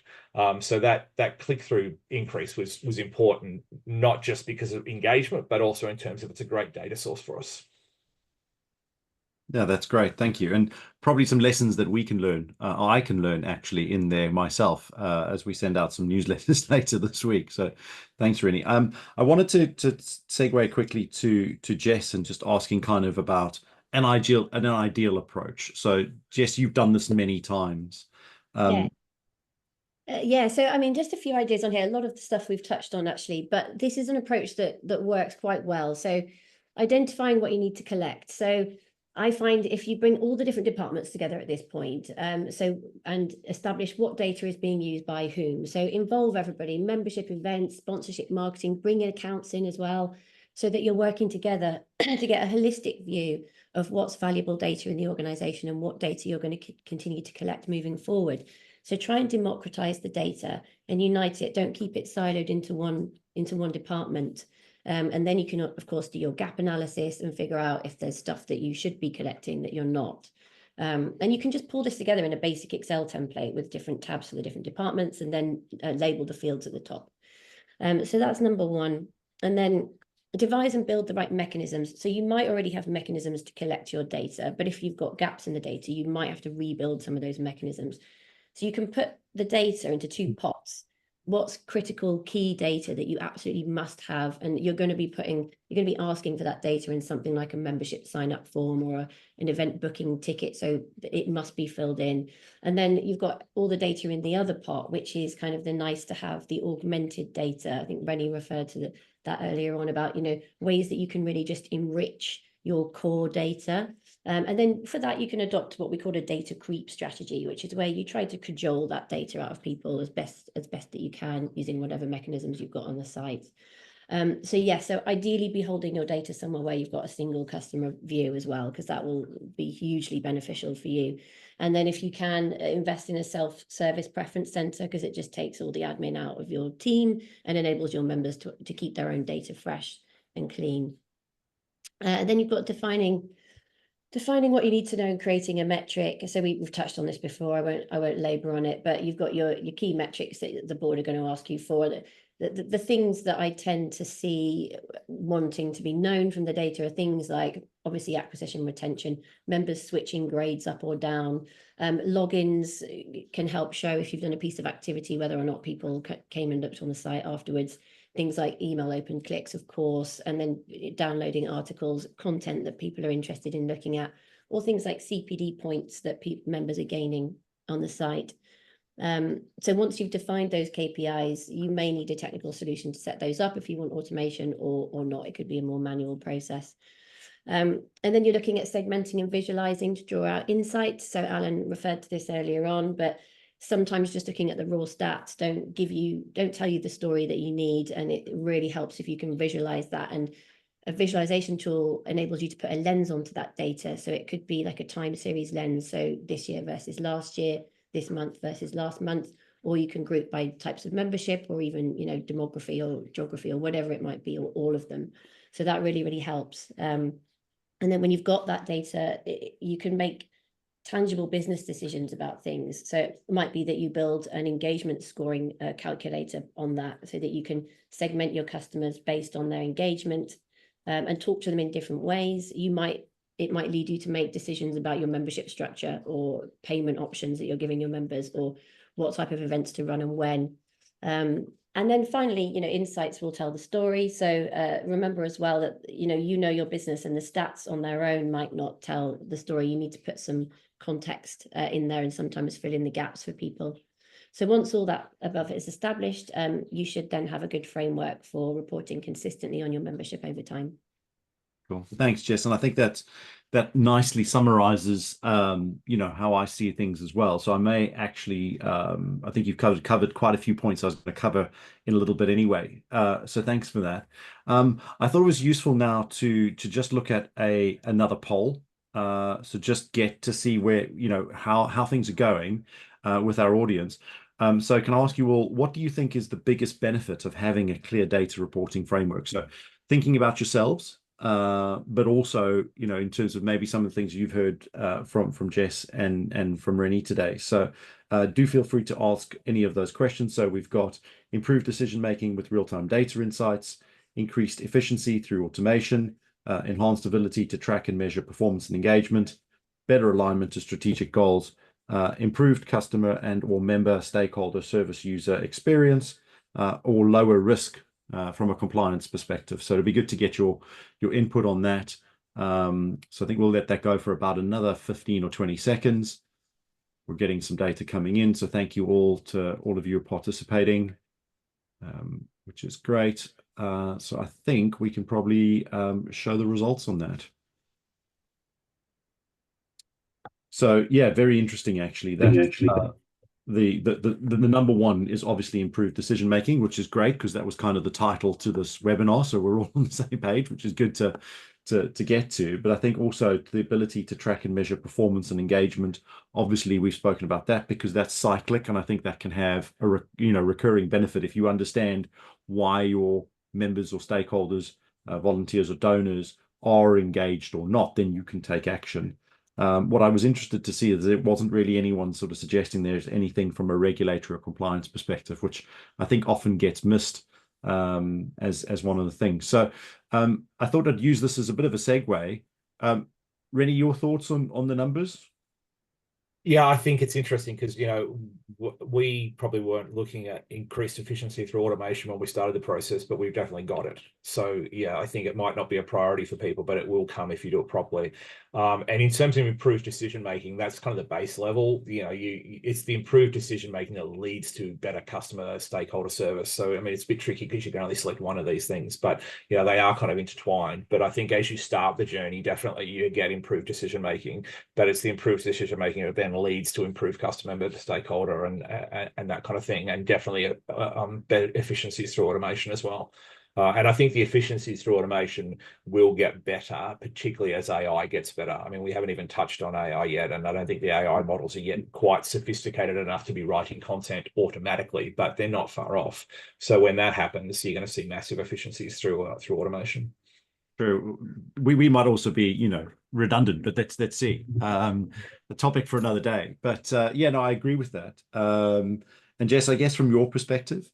So that click-through increase was important, not just because of engagement, but also in terms of it's a great data source for us. Yeah, that's great. Thank you. And probably some lessons that we can learn, I can learn actually in there myself, as we send out some newsletters later this week. So thanks, Rennie. I wanted to segue quickly to Jess and just asking kind of about an ideal approach. So Jess, you've done this many times. Yeah, so I mean, just a few ideas on here. A lot of the stuff we've touched on actually, but this is an approach that works quite well. So identifying what you need to collect. So I find if you bring all the different departments together at this point, and establish what data is being used by whom. So involve everybody, membership, events, sponsorship, marketing, bring in accounts in as well, so that you're working together to get a holistic view of what's valuable data in the organization and what data you're going to continue to collect moving forward. So try and democratize the data and unite it. Don't keep it siloed into one department. And then you can, of course, do your gap analysis and figure out if there's stuff that you should be collecting that you're not. And you can just pull this together in a basic Excel template with different tabs for the different departments and then label the fields at the top. So that's number one. And then devise and build the right mechanisms. So you might already have mechanisms to collect your data, but if you've got gaps in the data, you might have to rebuild some of those mechanisms. So you can put the data into 2 pots. What's critical key data that you absolutely must have, and you're going to be asking for that data in something like a membership sign up form or an event booking ticket, so it must be filled in. And then you've got all the data in the other pot, which is kind of the nice to have, the augmented data. I think Rennie referred to that earlier on about ways that you can really just enrich your core data. And then for that, you can adopt what we call a data creep strategy, which is where you try to cajole that data out of people as best that you can using whatever mechanisms you've got on the site. So ideally be holding your data somewhere where you've got a single customer view as well, because that will be hugely beneficial for you. And then if you can, invest in a self-service preference center, because it just takes all the admin out of your team and enables your members to keep their own data fresh and clean. And then you've got defining what you need to know and creating a metric. So we've touched on this before. I won't labor on it, but you've got your key metrics that the board are going to ask you for. The things that I tend to see wanting to be known from the data are things like obviously acquisition, retention, members switching grades up or down. Logins can help show if you've done a piece of activity, whether or not people came and looked on the site afterwards. Things like email open clicks, of course, and then downloading articles, content that people are interested in looking at, or things like CPD points that members are gaining on the site. So once you've defined those KPIs, you may need a technical solution to set those up if you want automation, or not. It could be a more manual process. And then you're looking at segmenting and visualizing to draw out insights. So Alan referred to this earlier on, but sometimes just looking at the raw stats don't tell you the story that you need. And it really helps if you can visualize that. And a visualization tool enables you to put a lens onto that data. So it could be like a time series lens. So this year versus last year, this month versus last month, or you can group by types of membership, or even, demography or geography or whatever it might be, or all of them. So that really, really helps. And then when you've got that data, you can make tangible business decisions about things. So it might be that you build an engagement scoring calculator on that, so that you can segment your customers based on their engagement, and talk to them in different ways. It might lead you to make decisions about your membership structure, or payment options that you're giving your members, or what type of events to run and when. And then finally, insights will tell the story. So remember as well that, your business, and the stats on their own might not tell the story. You need to put some context in there, and sometimes fill in the gaps for people. So once all that above is established, you should then have a good framework for reporting consistently on your membership over time. Cool. Thanks, Jess. And I think that nicely summarizes, how I see things as well. So I may actually, I think you've covered quite a few points I was going to cover in a little bit anyway. So thanks for that. I thought it was useful now to just look at another poll. So just get to see where, how things are going with our audience. So can I ask you all, what do you think is the biggest benefit of having a clear data reporting framework? So thinking about yourselves, but also, in terms of maybe some of the things you've heard from Jess and from Rennie today. So do feel free to ask any of those questions. So we've got improved decision-making with real-time data insights, increased efficiency through automation, enhanced ability to track and measure performance and engagement, better alignment to strategic goals, improved customer and or member stakeholder service user experience, or lower risk from a compliance perspective. So it'd be good to get your input on that. So I think we'll let that go for about another 15 or 20 seconds. We're getting some data coming in. So thank you all of you participating, which is great. So I think we can probably show the results on that. So yeah, very interesting actually. The number one is obviously improved decision making, which is great because that was kind of the title to this webinar. So we're all on the same page, which is good to get to. But I think also the ability to track and measure performance and engagement. Obviously, we've spoken about that because that's cyclic, and I think that can have a recurring benefit if you understand why your members or stakeholders, volunteers or donors are engaged or not. Then you can take action. What I was interested to see is it wasn't really anyone sort of suggesting there's anything from a regulatory or compliance perspective, which I think often gets missed as one of the things. So I thought I'd use this as a bit of a segue. Rennie, your thoughts on the numbers? Yeah, I think it's interesting because, we probably weren't looking at increased efficiency through automation when we started the process, but we've definitely got it. So yeah, I think it might not be a priority for people, but it will come if you do it properly. And in terms of improved decision making, that's kind of the base level. It's the improved decision making that leads to better customer stakeholder service. So I mean, it's a bit tricky because you can only select one of these things, but they are kind of intertwined. But I think as you start the journey, definitely you get improved decision making. But it's the improved decision making that then leads to improved customer member stakeholder and that kind of thing, and definitely better efficiencies through automation as well. And I think the efficiencies through automation will get better, particularly as AI gets better. I mean, we haven't even touched on AI yet, and I don't think the AI models are yet quite sophisticated enough to be writing content automatically, but they're not far off. So when that happens, you're going to see massive efficiencies through automation. True. We might also be, redundant, but let's see. The topic for another day. But yeah, no, I agree with that. And Jess, I guess from your perspective.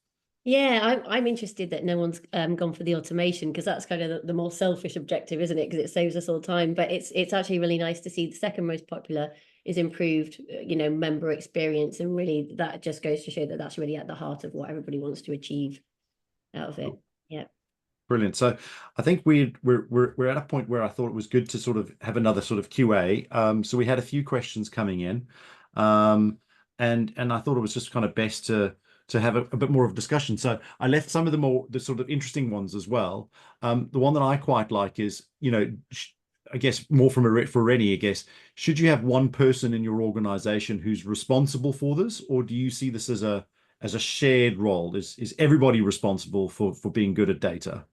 Yeah, I'm interested that no one's gone for the automation, because that's kind of the more selfish objective, isn't it? Because it saves us all time. But it's actually really nice to see the second most popular is improved, member experience, and really that just goes to show that that's really at the heart of what everybody wants to achieve out of it. Yeah. Brilliant. So I think we're at a point where I thought it was good to sort of have another sort of QA. So we had a few questions coming in. and I thought it was just kind of best to have a bit more of a discussion. So I left some of the sort of interesting ones as well. The one that I quite like is, I guess more from for Rennie, I guess, should you have one person in your organization who's responsible for this, or do you see this as a shared role? Is everybody responsible for being good at data?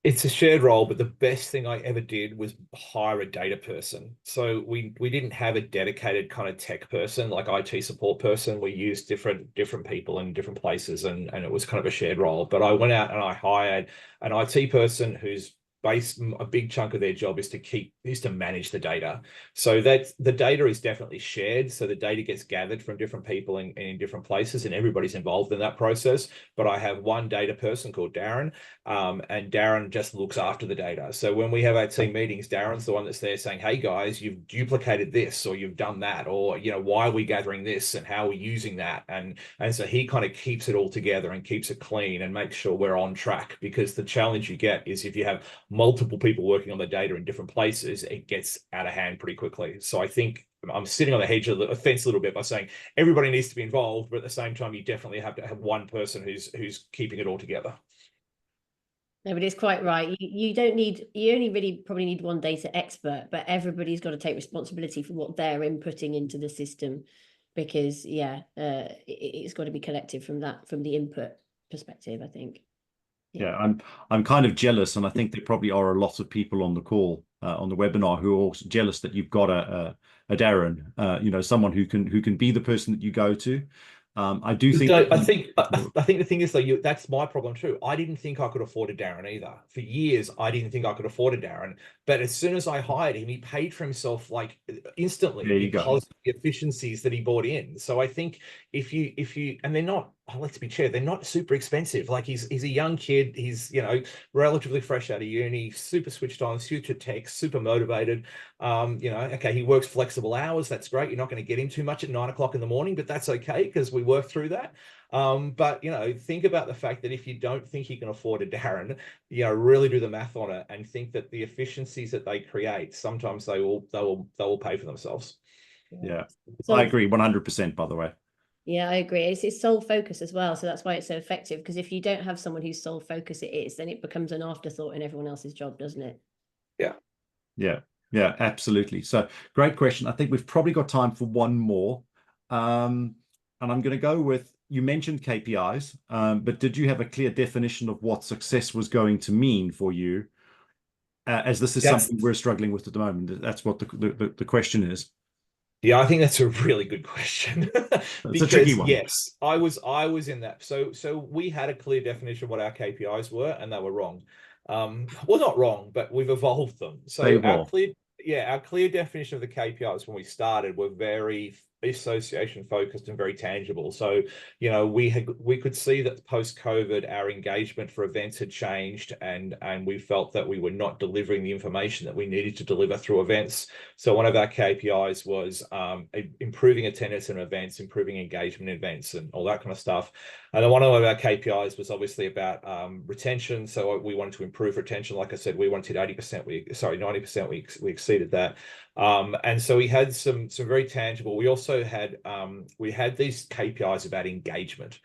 It's a shared role, but the best thing I ever did was hire a data person. So we didn't have a dedicated kind of tech person, like IT support person. We used different people in different places, and it was kind of a shared role. But I went out and I hired an IT person who's a big chunk of their job is to manage the data. So that the data is definitely shared. So the data gets gathered from different people in different places, and everybody's involved in that process. But I have one data person called Darren, and Darren just looks after the data. So when we have our team meetings, Darren's the one that's there saying, hey guys, you've duplicated this, or you've done that, or why are we gathering this and how are we using that? And so he kind of keeps it all together and keeps it clean and makes sure we're on track, because the challenge you get is if you have multiple people working on the data in different places, it gets out of hand pretty quickly. So I think I'm sitting on the edge of the fence a little bit by saying everybody needs to be involved, but at the same time, you definitely have to have one person who's keeping it all together. No, but it's quite right. You only really probably need one data expert, but everybody's got to take responsibility for what they're inputting into the system, because it's got to be collected from the input perspective, I think. Yeah, I'm kind of jealous, and I think there probably are a lot of people on the call, on the webinar, who are also jealous that you've got a Darren, someone who can be the person that you go to. I do think I think the thing is, though, that's my problem too. I didn't think I could afford a Darren either. For years, I didn't think I could afford a Darren. But as soon as I hired him, he paid for himself like instantly because of the efficiencies that he brought in. So I think if you and they're not, let's be fair, they're not super expensive. Like he's a young kid. He's relatively fresh out of uni, super switched on, super tech, super motivated. Okay, he works flexible hours. That's great. You're not going to get him too much at 9 o'clock in the morning, but that's okay because we work through that. But think about the fact that if you don't think you can afford a Darren, really do the math on it and think that the efficiencies that they create, sometimes they will pay for themselves. Yeah, so, I agree 100%, by the way. Yeah, I agree. It's sole focus as well. So that's why it's so effective, because if you don't have someone whose sole focus it is, then it becomes an afterthought in everyone else's job, doesn't it? Yeah. Yeah. Yeah, absolutely. So great question. I think we've probably got time for one more. And I'm going to go with, you mentioned KPIs, but did you have a clear definition of what success was going to mean for you? As this is something we're struggling with at the moment. That's what the question is. Yeah, I think that's a really good question. It's a tricky one. Yes, I was in that. So we had a clear definition of what our KPIs were, and they were wrong. Well, not wrong, but we've evolved them. So our clear definition of the KPIs when we started were very association focused and very tangible. So we could see that post COVID our engagement for events had changed, and we felt that we were not delivering the information that we needed to deliver through events. So one of our KPIs was improving attendance in events, improving engagement in events, and all that kind of stuff. And then one of our KPIs was obviously about retention. So we wanted to improve retention. Like I said, we wanted 80%. 90%. We exceeded that. And so we had some very tangible. We also had these KPIs about engagement.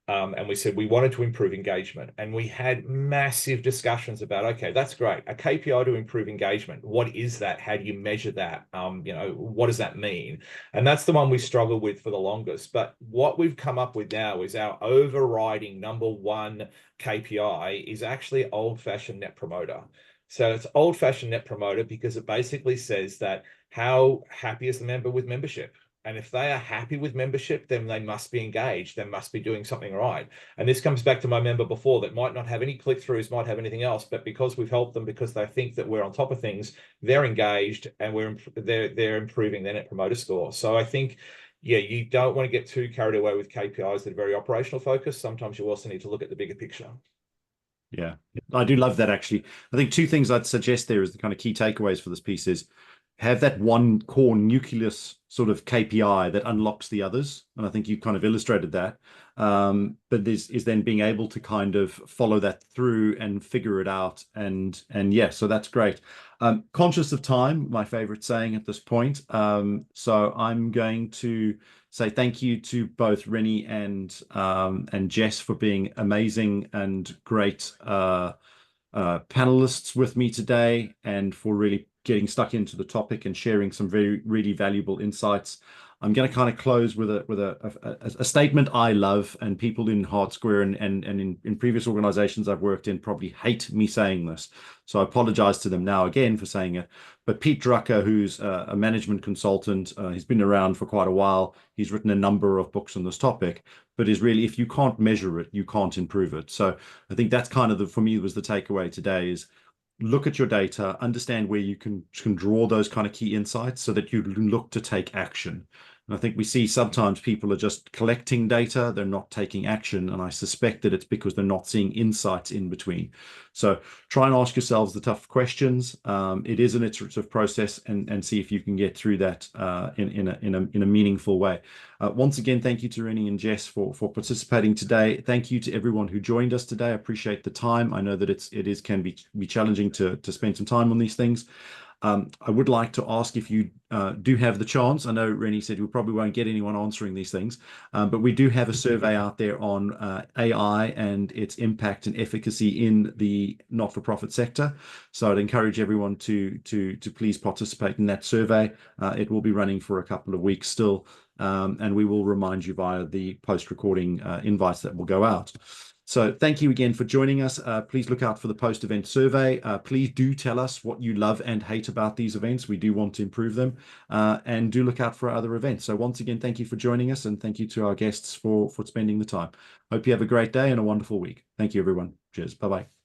And we said we wanted to improve engagement, and we had massive discussions about, okay, that's great. A KPI to improve engagement. What is that? How do you measure that? What does that mean? And that's the one we struggled with for the longest. But what we've come up with now is our overriding number one KPI is actually old-fashioned net promoter. So it's old-fashioned net promoter because it basically says that how happy is the member with membership? And if they are happy with membership, then they must be engaged. They must be doing something right. And this comes back to my member before that might not have any click-throughs, might have anything else, but because we've helped them, because they think that we're on top of things, they're engaged and they're improving their net promoter score. So I think, yeah, you don't want to get too carried away with KPIs that are very operational focused. Sometimes you also need to look at the bigger picture. Yeah, I do love that, actually. I think two things I'd suggest there as the kind of key takeaways for this piece is have that one core nucleus sort of KPI that unlocks the others. And I think you kind of illustrated that. But this is then being able to kind of follow that through and figure it out. And yeah, so that's great. Conscious of time, my favorite saying at this point. So I'm going to say thank you to both Rennie and Jess for being amazing and great panelists with me today, and for really getting stuck into the topic and sharing some really valuable insights. I'm going to kind of close with a statement I love, and people in Hart Square and in previous organizations I've worked in probably hate me saying this. So I apologize to them now again for saying it. But Pete Drucker, who's a management consultant, he's been around for quite a while. He's written a number of books on this topic, but is really, if you can't measure it, you can't improve it. So I think that's kind of for me was the takeaway today is, look at your data, understand where you can draw those kind of key insights so that you look to take action. And I think we see sometimes people are just collecting data, they're not taking action. And I suspect that it's because they're not seeing insights in between. So try and ask yourselves the tough questions. It is an iterative process, and see if you can get through that in a meaningful way. Once again, thank you to Rennie and Jess for participating today. Thank you to everyone who joined us today. I appreciate the time. I know that it can be challenging to spend some time on these things. I would like to ask if you do have the chance. I know Rennie said we probably won't get anyone answering these things, but we do have a survey out there on AI and its impact and efficacy in the not-for-profit sector. So I'd encourage everyone to please participate in that survey. It will be running for a couple of weeks still, and we will remind you via the post-recording invites that will go out. So thank you again for joining us. Please look out for the post-event survey. Please do tell us what you love and hate about these events. We do want to improve them, and do look out for other events. So once again, thank you for joining us, and thank you to our guests for spending the time. Hope you have a great day and a wonderful week. Thank you, everyone. Cheers. Bye-bye.